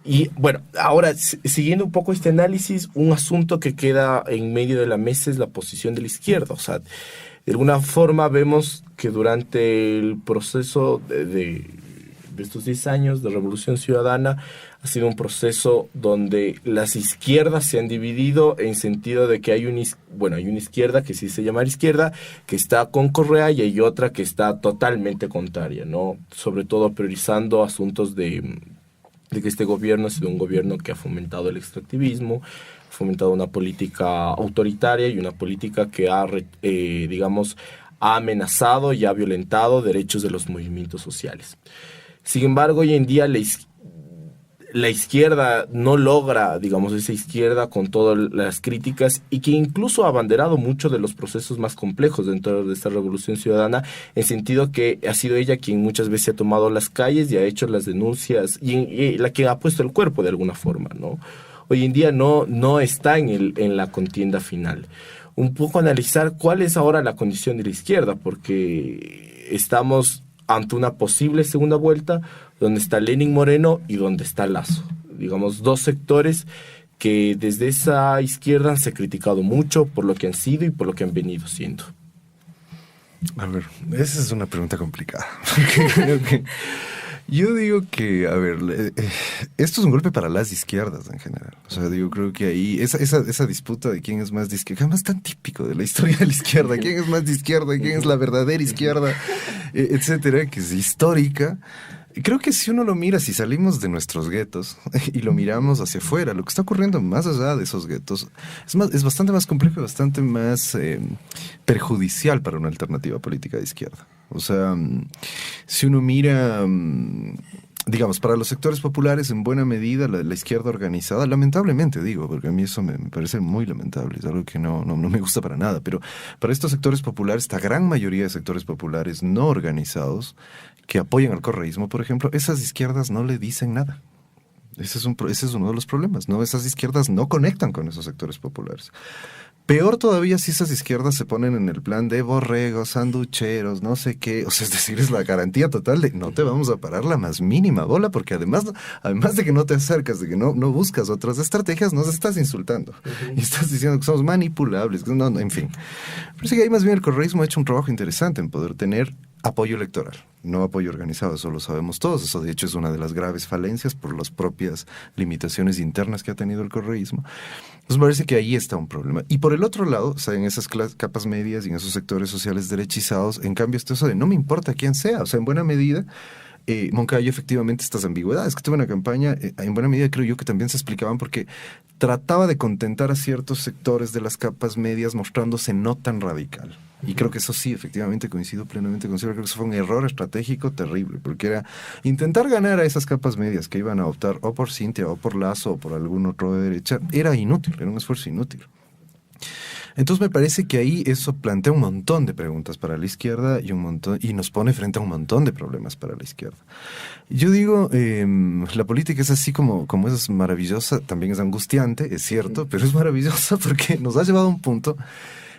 Y bueno, ahora, siguiendo un poco este análisis, un asunto que queda en medio de la mesa es la posición de la izquierda. O sea, de alguna forma vemos que durante el proceso de estos 10 años de Revolución Ciudadana ha sido un proceso donde las izquierdas se han dividido en sentido de que hay una izquierda que sí se llama izquierda, que está con Correa, y hay otra que está totalmente contraria, ¿no? Sobre todo priorizando asuntos de que este gobierno ha sido un gobierno que ha fomentado el extractivismo, ha fomentado una política autoritaria y una política que ha amenazado y ha violentado derechos de los movimientos sociales. Sin embargo, hoy en día la izquierda no logra, digamos, esa izquierda con todas las críticas y que incluso ha abanderado mucho de los procesos más complejos dentro de esta revolución ciudadana, en sentido que ha sido ella quien muchas veces ha tomado las calles y ha hecho las denuncias y la que ha puesto el cuerpo de alguna forma, ¿no? Hoy en día no está en la contienda final. Un poco analizar cuál es ahora la condición de la izquierda, porque estamos ante una posible segunda vuelta donde está Lenin Moreno y donde está Lasso. Digamos, dos sectores que desde esa izquierda han se criticado mucho por lo que han sido y por lo que han venido siendo. A ver, esa es una pregunta complicada. Creo que yo digo que, a ver, esto es un golpe para las izquierdas en general. O sea, digo, creo que ahí, esa disputa de quién es más de izquierda, además tan típico de la historia de la izquierda, quién es más de izquierda, quién es la verdadera izquierda, etcétera, que es histórica. Creo que si uno lo mira, si salimos de nuestros guetos y lo miramos hacia afuera, lo que está ocurriendo más allá de esos guetos es bastante más complejo y bastante más perjudicial para una alternativa política de izquierda. O sea, si uno mira, digamos, para los sectores populares, en buena medida, la izquierda organizada, lamentablemente digo, porque a mí eso me parece muy lamentable, es algo que no me gusta para nada, pero para estos sectores populares, esta gran mayoría de sectores populares no organizados, que apoyan al correísmo, por ejemplo, esas izquierdas no le dicen nada. Ese es uno de los problemas, ¿no? Esas izquierdas no conectan con esos sectores populares. Peor todavía si esas izquierdas se ponen en el plan de borregos, sanducheros, no sé qué. O sea, es decir, es la garantía total de no te vamos a parar la más mínima bola, porque además de que no te acercas, de que no buscas otras estrategias, nos estás insultando. Y estás diciendo que somos manipulables. No, en fin. Pero sí que ahí más bien el correísmo ha hecho un trabajo interesante en poder tener apoyo electoral, no apoyo organizado, eso lo sabemos todos. Eso de hecho es una de las graves falencias por las propias limitaciones internas que ha tenido el correísmo. Entonces me parece que ahí está un problema. Y por el otro lado, o sea, en esas capas medias y en esos sectores sociales derechizados, en cambio está eso de no me importa quién sea. O sea, en buena medida, Moncayo efectivamente estas ambigüedades que tuvo una campaña, en buena medida creo yo que también se explicaban porque trataba de contentar a ciertos sectores de las capas medias mostrándose no tan radical. Y creo que eso sí, efectivamente, coincido plenamente con Silvia. Creo que eso fue un error estratégico terrible, porque era intentar ganar a esas capas medias que iban a optar o por Cintia, o por Lasso, o por algún otro de derecha. Era inútil, era un esfuerzo inútil. Entonces me parece que ahí eso plantea un montón de preguntas para la izquierda y nos pone frente a un montón de problemas para la izquierda. Yo digo, la política es así como es maravillosa, también es angustiante, es cierto, pero es maravillosa porque nos ha llevado a un punto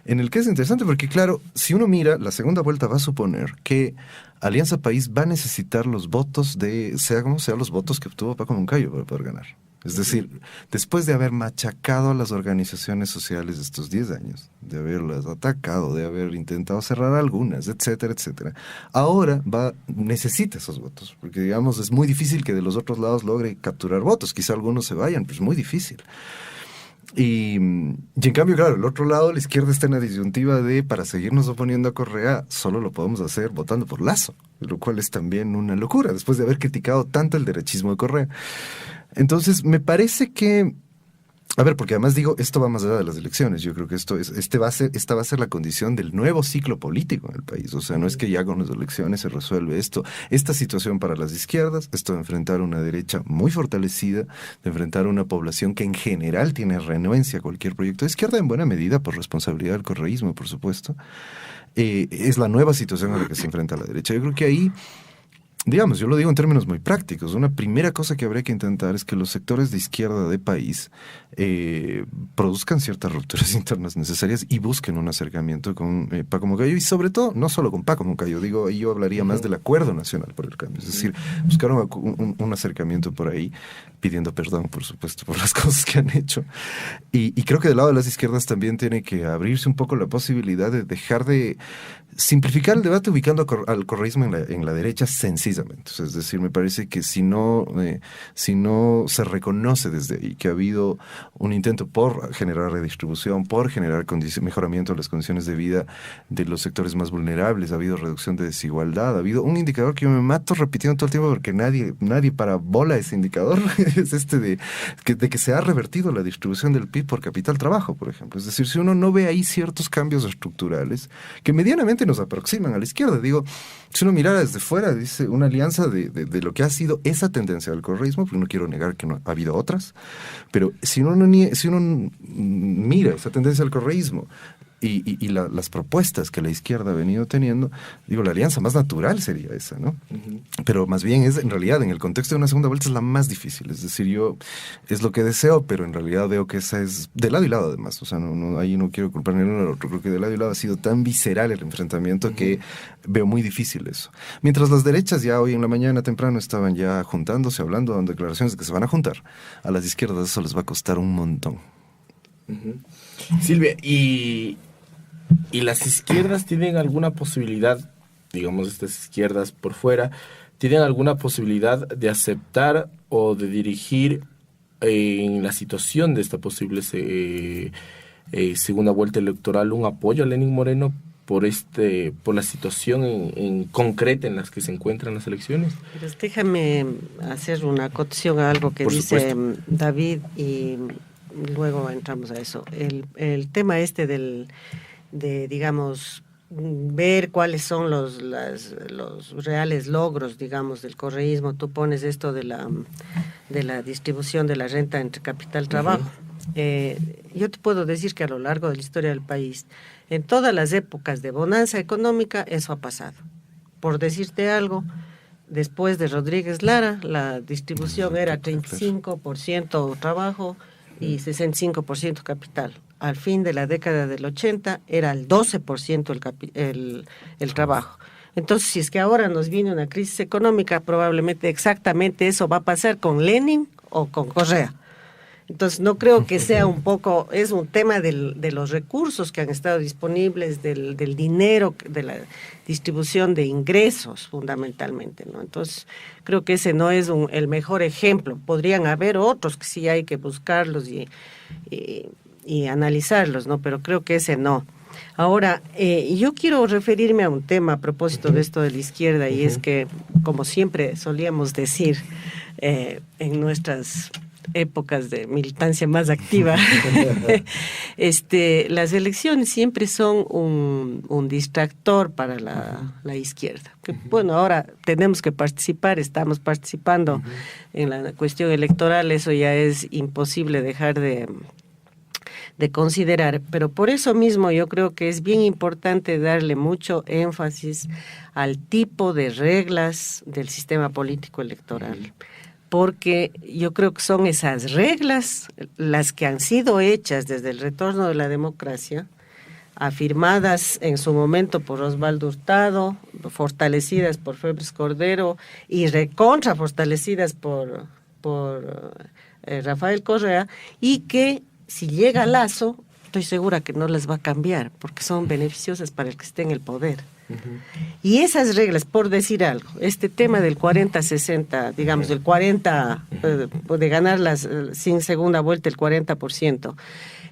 en el que es interesante porque, claro, si uno mira, la segunda vuelta va a suponer que Alianza País va a necesitar los votos sea como sea, los votos que obtuvo Paco Moncayo para poder ganar. Es decir, después de haber machacado a las organizaciones sociales de estos 10 años, de haberlas atacado, de haber intentado cerrar algunas, etcétera, etcétera, ahora necesita esos votos, porque digamos es muy difícil que de los otros lados logre capturar votos, quizá algunos se vayan, pero es muy difícil. Y en cambio, claro, el otro lado, la izquierda está en la disyuntiva de para seguirnos oponiendo a Correa, solo lo podemos hacer votando por Lasso, lo cual es también una locura, después de haber criticado tanto el derechismo de Correa. Entonces, me parece que, a ver, porque además digo, esto va más allá de las elecciones. Yo creo que esta va a ser la condición del nuevo ciclo político en el país. O sea, no es que ya con las elecciones se resuelve esto. Esta situación para las izquierdas, esto de enfrentar una derecha muy fortalecida, de enfrentar una población que en general tiene renuencia a cualquier proyecto de izquierda, en buena medida por responsabilidad del correísmo, por supuesto, es la nueva situación a la que se enfrenta la derecha. Yo creo que ahí, digamos, yo lo digo en términos muy prácticos, una primera cosa que habría que intentar es que los sectores de izquierda de país produzcan ciertas rupturas internas necesarias y busquen un acercamiento con Paco Moncayo y sobre todo, no solo con Paco Moncayo, digo, yo hablaría más del Acuerdo Nacional por el Cambio, es decir, buscar un acercamiento por ahí, pidiendo perdón, por supuesto, por las cosas que han hecho. Y creo que del lado de las izquierdas también tiene que abrirse un poco la posibilidad de dejar de simplificar el debate ubicando al correísmo en la derecha sencillamente. O sea, es decir, me parece que si no se reconoce desde ahí que ha habido un intento por generar redistribución, por generar mejoramiento de las condiciones de vida de los sectores más vulnerables, ha habido reducción de desigualdad, ha habido un indicador que yo me mato repitiendo todo el tiempo porque nadie para bola ese indicador, es de que se ha revertido la distribución del PIB por capital trabajo, por ejemplo. Es decir, si uno no ve ahí ciertos cambios estructurales que medianamente nos aproximan a la izquierda, digo, si uno mirara desde fuera, dice una una alianza de lo que ha sido esa tendencia del correísmo, porque no quiero negar que no ha habido otras, pero si uno mira esa tendencia del correísmo y las propuestas que la izquierda ha venido teniendo, digo, la alianza más natural sería esa, ¿no? Uh-huh. Pero más bien en realidad, en el contexto de una segunda vuelta es la más difícil. Es decir, yo es lo que deseo, pero en realidad veo que esa es de lado y lado además. O sea, ahí no quiero culpar ni uno al otro. Creo que de lado y lado ha sido tan visceral el enfrentamiento que veo muy difícil eso. Mientras las derechas ya hoy en la mañana temprano estaban ya juntándose, hablando, dando declaraciones de que se van a juntar, a las izquierdas eso les va a costar un montón. Uh-huh. Silvia, ¿y las izquierdas tienen alguna posibilidad, digamos estas izquierdas por fuera, tienen alguna posibilidad de aceptar o de dirigir en la situación de esta posible segunda vuelta electoral un apoyo a Lenín Moreno por la situación en concreta en las que se encuentran las elecciones? Pero déjame hacer una acotación a algo que por dice supuesto. David y luego entramos a eso. El tema de digamos, ver cuáles son los reales logros, digamos, del correísmo. Tú pones esto de la distribución de la renta entre capital y trabajo. Uh-huh. Yo te puedo decir que a lo largo de la historia del país, en todas las épocas de bonanza económica, eso ha pasado. Por decirte algo, después de Rodríguez Lara, la distribución era 35% trabajo y 65% capital. Al fin de la década del 80 era el 12% el trabajo. Entonces, si es que ahora nos viene una crisis económica, probablemente exactamente eso va a pasar con Lenin o con Correa. Entonces, no creo que sea es un tema de los recursos que han estado disponibles, del dinero, de la distribución de ingresos fundamentalmente, ¿no? Entonces, creo que ese no es el mejor ejemplo. Podrían haber otros que sí hay que buscarlos y analizarlos, ¿no? Pero creo que ese no. Ahora, yo quiero referirme a un tema a propósito de esto de la izquierda, y es que, como siempre solíamos decir en nuestras épocas de militancia más activa, las elecciones siempre son un distractor para la izquierda. Que, bueno, ahora tenemos que participar, estamos participando en la cuestión electoral, eso ya es imposible dejar de considerar, pero por eso mismo yo creo que es bien importante darle mucho énfasis al tipo de reglas del sistema político electoral, porque yo creo que son esas reglas las que han sido hechas desde el retorno de la democracia, afirmadas en su momento por Osvaldo Hurtado, fortalecidas por Febres Cordero y recontra fortalecidas por Rafael Correa, y que si llega Lazo, estoy segura que no les va a cambiar, porque son beneficiosas para el que esté en el poder. Uh-huh. Y esas reglas, por decir algo, este tema del 40-60, digamos, del 40, de ganar sin segunda vuelta el 40%,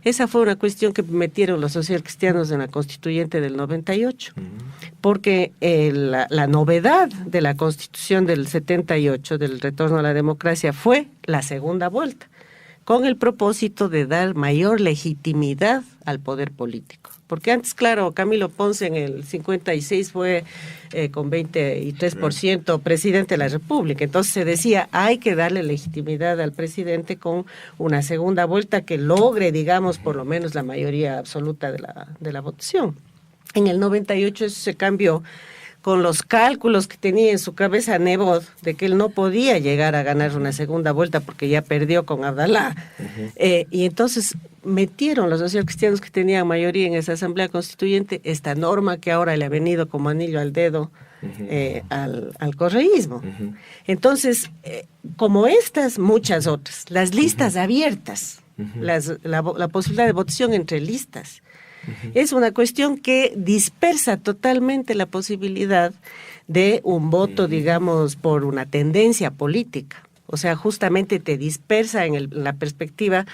esa fue una cuestión que metieron los socialcristianos en la constituyente del 98, porque la novedad de la constitución del 78, del retorno a la democracia, fue la segunda vuelta, con el propósito de dar mayor legitimidad al poder político. Porque antes, claro, Camilo Ponce en el 56 fue con 23% presidente de la República. Entonces se decía, hay que darle legitimidad al presidente con una segunda vuelta que logre, digamos, por lo menos la mayoría absoluta de la votación. En el 98 eso se cambió con los cálculos que tenía en su cabeza Nebot de que él no podía llegar a ganar una segunda vuelta porque ya perdió con Abdalá. Uh-huh. Y entonces metieron los socialcristianos que tenían mayoría en esa asamblea constituyente esta norma que ahora le ha venido como anillo al dedo al correísmo. Uh-huh. Entonces, como estas, muchas otras, las listas abiertas, la posibilidad de votación entre listas, es una cuestión que dispersa totalmente la posibilidad de un voto, digamos, por una tendencia política. O sea, justamente te dispersa en la perspectiva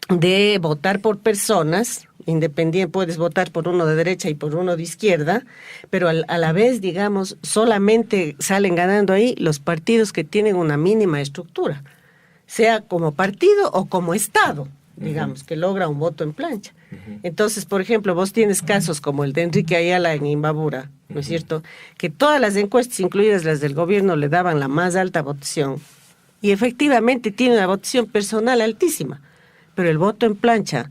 de votar por personas, independiente, puedes votar por uno de derecha y por uno de izquierda, pero a la vez, digamos, solamente salen ganando ahí los partidos que tienen una mínima estructura, sea como partido o como Estado, digamos, que logra un voto en plancha. Entonces, por ejemplo, vos tienes casos como el de Enrique Ayala en Imbabura, ¿no es cierto? Que todas las encuestas, incluidas las del gobierno, le daban la más alta votación. Y efectivamente tiene una votación personal altísima. Pero el voto en plancha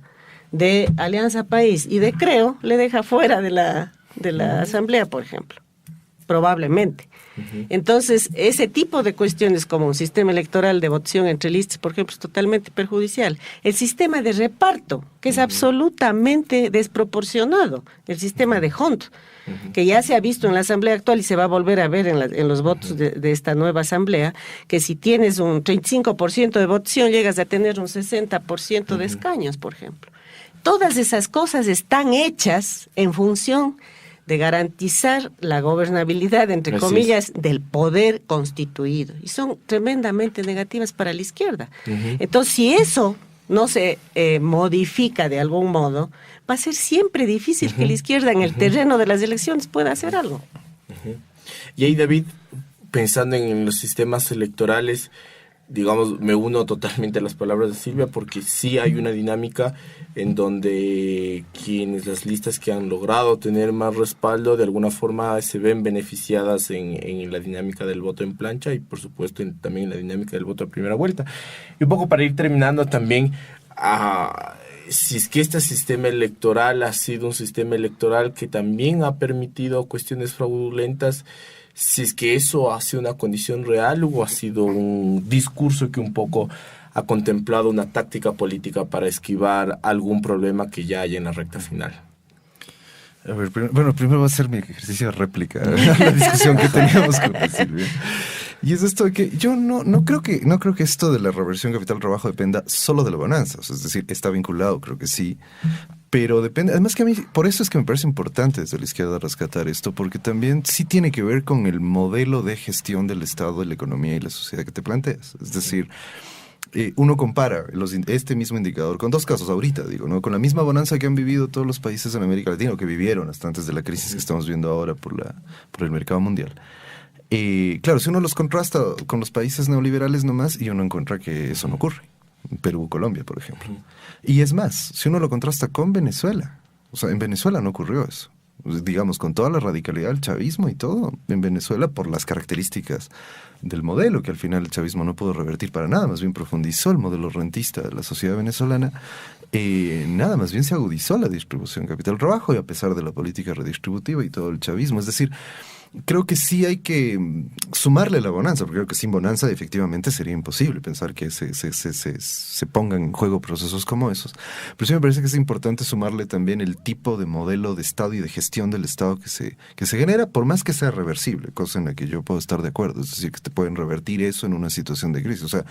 de Alianza País y de Creo le deja fuera de la Asamblea, por ejemplo. Probablemente. Entonces, ese tipo de cuestiones como un sistema electoral de votación entre listas, por ejemplo, es totalmente perjudicial. El sistema de reparto, que es absolutamente desproporcionado, el sistema de Hunt, que ya se ha visto en la asamblea actual y se va a volver a ver en los votos de esta nueva asamblea, que si tienes un 35% de votación llegas a tener un 60% de escaños, por ejemplo. Todas esas cosas están hechas en función de garantizar la gobernabilidad, entre comillas, del poder constituido. Y son tremendamente negativas para la izquierda. Entonces, si eso no se modifica de algún modo, va a ser siempre difícil que la izquierda en el terreno de las elecciones pueda hacer algo. Y ahí, David, pensando en los sistemas electorales, digamos, me uno totalmente a las palabras de Silvia, porque sí hay una dinámica en donde las listas que han logrado tener más respaldo de alguna forma se ven beneficiadas en la dinámica del voto en plancha y por supuesto también en la dinámica del voto a primera vuelta. Y un poco para ir terminando también, si es que este sistema electoral ha sido un sistema electoral que también ha permitido cuestiones fraudulentas, si es que eso ha sido una condición real o ha sido un discurso que un poco ha contemplado una táctica política para esquivar algún problema que ya haya en la recta final. A ver, primero va a ser mi ejercicio de réplica a la discusión que teníamos con Silvia. Y es esto de que yo no creo que esto de la reversión capital-trabajo dependa solo de la bonanza. O sea, es decir, está vinculado, creo que sí. Pero depende, además que a mí, por eso es que me parece importante desde la izquierda rescatar esto, porque también sí tiene que ver con el modelo de gestión del Estado, de la economía y la sociedad que te planteas. Es decir, uno compara este mismo indicador con dos casos ahorita, digo, ¿no? Con la misma bonanza que han vivido todos los países en América Latina, o que vivieron hasta antes de la crisis que estamos viendo ahora por el mercado mundial. Claro, si uno los contrasta con los países neoliberales nomás, y uno encuentra que eso no ocurre. Perú, Colombia, por ejemplo. Y es más, si uno lo contrasta con Venezuela, o sea, en Venezuela no ocurrió eso. Digamos, con toda la radicalidad del chavismo y todo, en Venezuela, por las características del modelo, que al final el chavismo no pudo revertir para nada, más bien profundizó el modelo rentista de la sociedad venezolana, nada, más bien se agudizó la distribución capital-trabajo, y a pesar de la política redistributiva y todo el chavismo. Es decir, creo que sí hay que sumarle la bonanza, porque creo que sin bonanza efectivamente sería imposible pensar que se pongan en juego procesos como esos. Pero sí me parece que es importante sumarle también el tipo de modelo de Estado y de gestión del Estado que se genera, por más que sea reversible, cosa en la que yo puedo estar de acuerdo. Es decir, que te pueden revertir eso en una situación de crisis. O sea,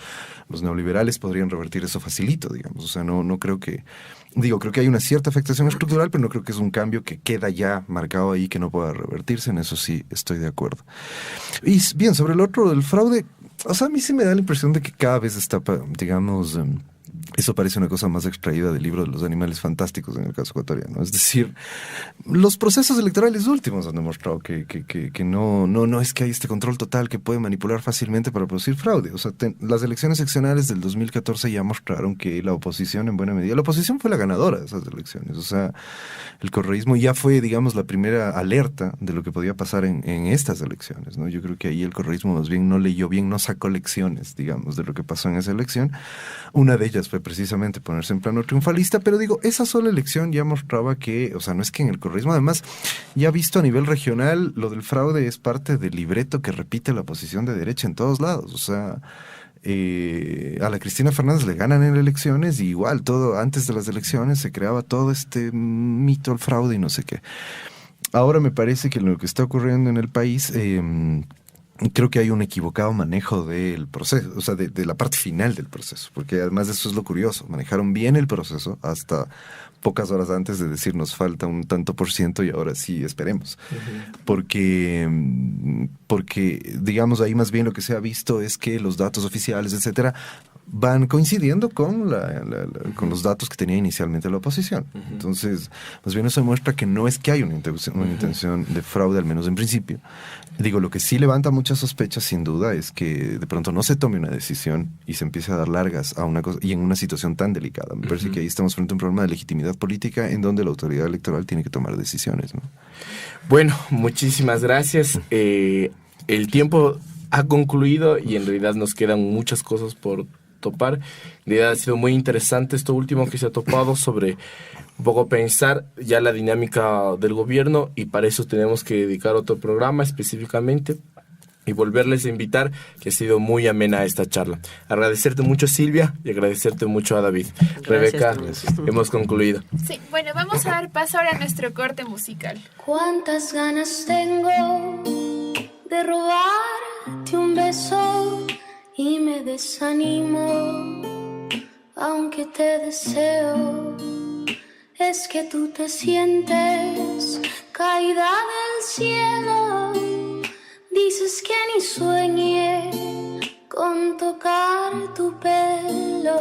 los neoliberales podrían revertir eso facilito, digamos. O sea, no creo que... Digo, creo que hay una cierta afectación estructural, pero no creo que es un cambio que queda ya marcado ahí, que no pueda revertirse. En eso sí estoy de acuerdo. Y bien, sobre el otro del fraude, o sea, a mí sí me da la impresión de que cada vez está, digamos, eso parece una cosa más extraída del libro de los animales fantásticos en el caso ecuatoriano. Es decir, los procesos electorales últimos han demostrado que no es que hay este control total que puede manipular fácilmente para producir fraude. O sea, las elecciones seccionales del 2014 ya mostraron que la oposición, en buena medida, la oposición fue la ganadora de esas elecciones. O sea, el correísmo ya fue, digamos, la primera alerta de lo que podía pasar en estas elecciones, ¿no? Yo creo que ahí el correísmo más bien no leyó bien, no sacó lecciones, digamos, de lo que pasó en esa elección. Una de ellas fue precisamente ponerse en plano triunfalista, pero digo, esa sola elección ya mostraba que, o sea, no es que en el correísmo, además, ya visto a nivel regional, lo del fraude es parte del libreto que repite la oposición de derecha en todos lados. O sea, a la Cristina Fernández le ganan en elecciones y igual, todo antes de las elecciones se creaba todo este mito del fraude y no sé qué. Ahora me parece que lo que está ocurriendo en el país... creo que hay un equivocado manejo del proceso, o sea, de la parte final del proceso, porque además de eso es lo curioso, manejaron bien el proceso hasta pocas horas antes de decir nos falta un tanto por ciento y ahora sí esperemos. Porque, digamos, ahí más bien lo que se ha visto es que los datos oficiales, etcétera, van coincidiendo con, con los datos que tenía inicialmente la oposición. Entonces, más bien eso demuestra que no es que hay una intención de fraude, al menos en principio. Digo, lo que sí levanta muchas sospechas, sin duda, es que de pronto no se tome una decisión y se empiece a dar largas a una cosa, y en una situación tan delicada. Me parece que ahí estamos frente a un problema de legitimidad política en donde la autoridad electoral tiene que tomar decisiones, ¿no? Bueno, muchísimas gracias. El tiempo ha concluido y en realidad nos quedan muchas cosas por topar. En realidad ha sido muy interesante esto último que se ha topado sobre un poco pensar ya la dinámica del gobierno, y para eso tenemos que dedicar otro programa específicamente y volverles a invitar, que ha sido muy amena esta charla. Agradecerte mucho, Silvia, y agradecerte mucho a David. Gracias, Rebeca, gracias. hemos concluido. Sí, bueno, vamos a dar paso ahora a nuestro corte musical. Cuántas ganas tengo de robarte un beso y me desanimo, aunque te deseo. Es que tú te sientes caída del cielo, dices que ni sueñe con tocar tu pelo.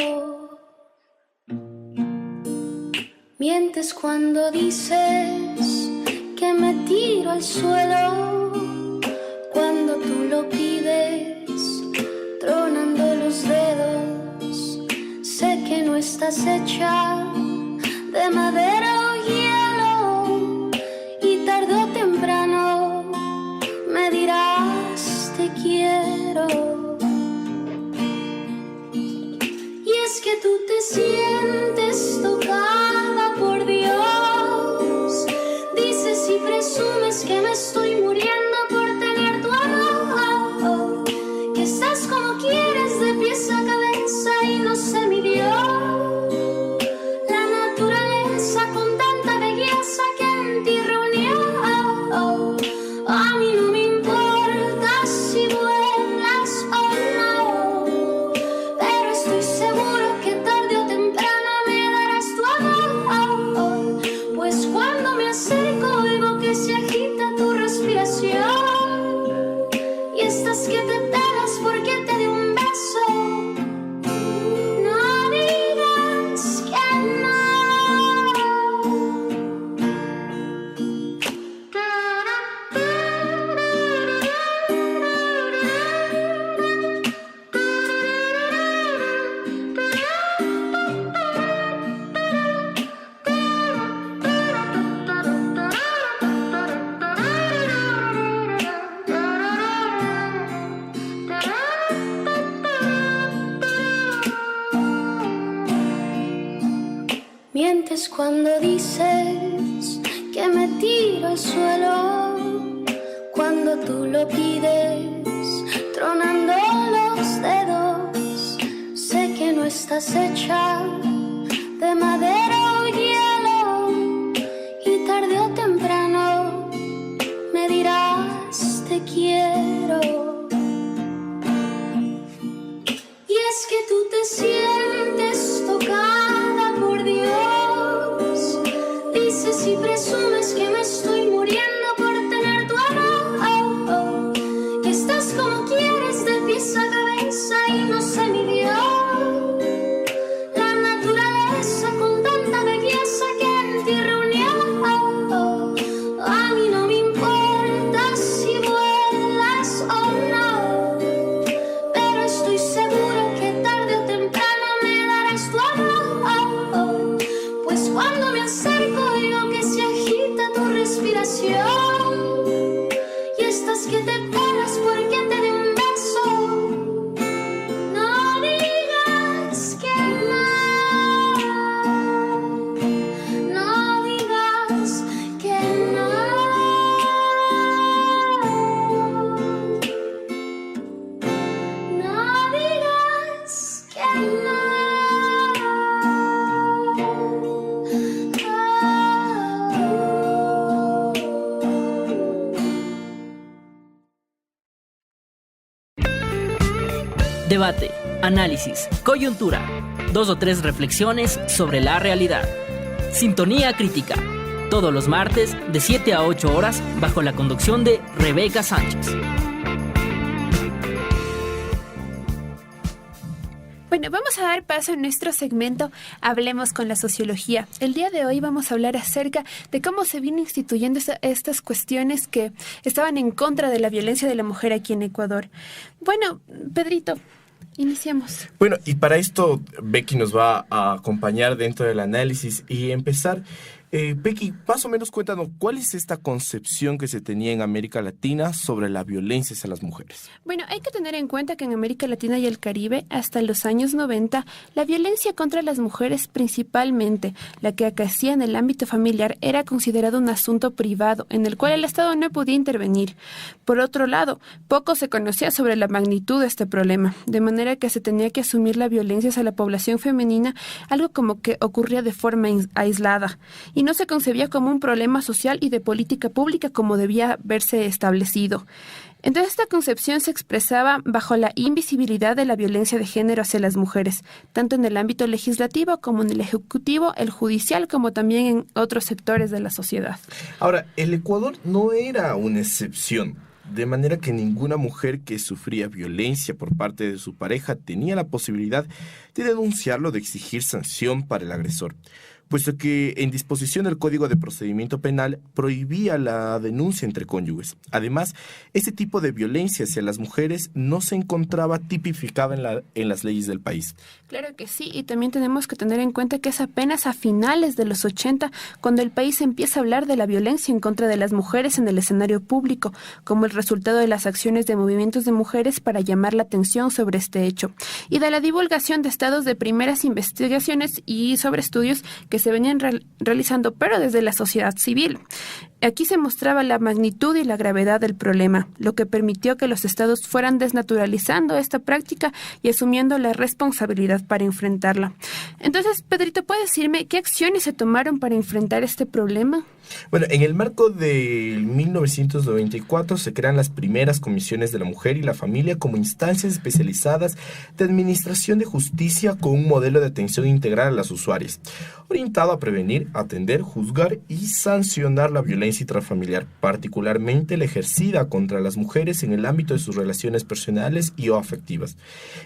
Mientes cuando dices que me tiro al suelo, cuando tú lo pides, tronando los dedos. Sé que no estás hecha de madera o hielo, y tarde o temprano me dirás te quiero. Y es que tú te sientes tocada por Dios, dices y presumes que me estoy muriendo por tener tu amor, que estás como quieres de pies a cabeza y no se midió la naturaleza con tanta belleza que en ti reunió. A mí no me importa si vuelas o no, pero estoy seguro que tarde o temprano me darás tu amor, pues cuando me acerco oigo que se agita tu respiración, y estás que te pegas porque te di un beso. No digas que no. Mientes cuando dices que me tiro al suelo, cuando tú lo pides, tronando los dedos. Sé que no estás hecha de madera o hielo, y tarde o temprano me dirás te quiero. Y es que tú te sientes tocada por Dios, dices y presumes que me estoy muriendo por tener tu amor, que estás como quieres de pies a cabeza y no se midió la naturaleza con tanta belleza que en ti reunió. A mí no me importa si vuelas o no, pero estoy seguro que tarde o temprano me darás tu amor, pues cuando me acerco oigo que se agita tu respiración, y estás que te pegas porque te di un beso. No digas que no, no digas que no. No digas que no. Debate, análisis, coyuntura, 2 o 3 reflexiones sobre la realidad. Sintonía crítica, todos los martes de 7 a 8 horas bajo la conducción de Rebeca Sánchez. Bueno, vamos a dar paso a nuestro segmento Hablemos con la Sociología. El día de hoy vamos a hablar acerca de cómo se vienen instituyendo estas cuestiones que estaban en contra de la violencia de la mujer aquí en Ecuador. Bueno, Pedrito, iniciemos. Bueno, y para esto Becky nos va a acompañar dentro del análisis y empezar. Becky, más o menos cuéntanos, ¿cuál es esta concepción que se tenía en América Latina sobre la violencia hacia las mujeres? Bueno, hay que tener en cuenta que en América Latina y el Caribe, hasta los años 90, la violencia contra las mujeres, principalmente la que acaecía en el ámbito familiar, era considerado un asunto privado en el cual el Estado no podía intervenir. Por otro lado, poco se conocía sobre la magnitud de este problema, de manera que se tenía que asumir la violencia hacia la población femenina, algo como que ocurría de forma aislada, y no se concebía como un problema social y de política pública como debía verse establecido. Entonces, esta concepción se expresaba bajo la invisibilidad de la violencia de género hacia las mujeres, tanto en el ámbito legislativo como en el ejecutivo, el judicial, como también en otros sectores de la sociedad. Ahora, el Ecuador no era una excepción, de manera que ninguna mujer que sufría violencia por parte de su pareja tenía la posibilidad de denunciarlo o de exigir sanción para el agresor, puesto que en disposición del Código de Procedimiento Penal prohibía la denuncia entre cónyuges. Además, este tipo de violencia hacia las mujeres no se encontraba tipificada en las leyes del país. Claro que sí, y también tenemos que tener en cuenta que es apenas a finales de los 80 cuando el país empieza a hablar de la violencia en contra de las mujeres en el escenario público, como el resultado de las acciones de movimientos de mujeres para llamar la atención sobre este hecho, y de la divulgación de estados de primeras investigaciones y sobre estudios que se venían realizando, pero desde la sociedad civil. Aquí se mostraba la magnitud y la gravedad del problema, lo que permitió que los estados fueran desnaturalizando esta práctica y asumiendo la responsabilidad para enfrentarla. Entonces, Pedrito, ¿puedes decirme qué acciones se tomaron para enfrentar este problema? Bueno, en el marco de 1994 se crean las primeras comisiones de la mujer y la familia como instancias especializadas de administración de justicia con un modelo de atención integral a las usuarias, orientado a prevenir, atender, juzgar y sancionar la violencia intrafamiliar, particularmente la ejercida contra las mujeres en el ámbito de sus relaciones personales y o afectivas.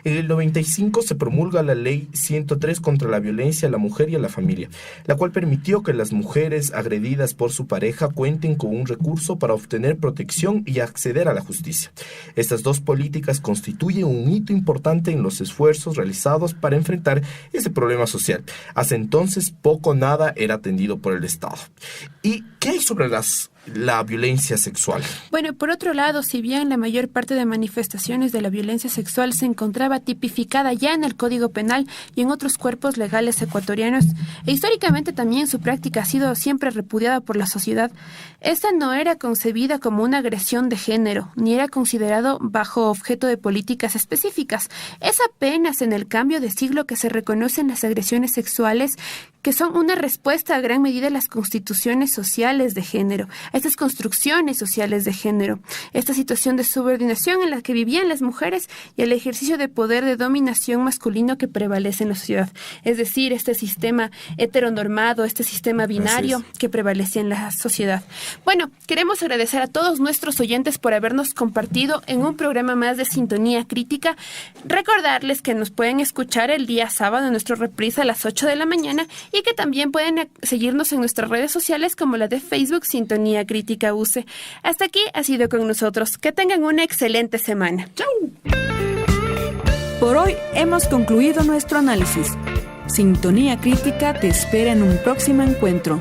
En el 95 se promulga la Ley 103 contra la violencia a la mujer y a la familia, la cual permitió que las mujeres agredidas por su pareja cuenten con un recurso para obtener protección y acceder a la justicia. Estas dos políticas constituyen un hito importante en los esfuerzos realizados para enfrentar ese problema social. Hasta entonces poco o nada era atendido por el Estado. ¿Y qué hay sobre la violencia sexual? Bueno, por otro lado, si bien la mayor parte de manifestaciones de la violencia sexual se encontraba tipificada ya en el Código Penal y en otros cuerpos legales ecuatorianos, e históricamente también su práctica ha sido siempre repudiada por la sociedad, esta no era concebida como una agresión de género, ni era considerado bajo objeto de políticas específicas. Es apenas en el cambio de siglo que se reconocen las agresiones sexuales, que son una respuesta a gran medida a las constituciones sociales de género, a estas construcciones sociales de género, esta situación de subordinación en la que vivían las mujeres y el ejercicio de poder de dominación masculino que prevalece en la sociedad. Es decir, este sistema heteronormado, este sistema binario que prevalece en la sociedad. Bueno, queremos agradecer a todos nuestros oyentes por habernos compartido en un programa más de Sintonía Crítica. Recordarles que nos pueden escuchar el día sábado en nuestra reprise a las 8 de la mañana y que también pueden seguirnos en nuestras redes sociales como la de Facebook Sintonía Crítica UC. Hasta aquí ha sido con nosotros. Que tengan una excelente semana. ¡Chau! Por hoy hemos concluido nuestro análisis. Sintonía Crítica te espera en un próximo encuentro.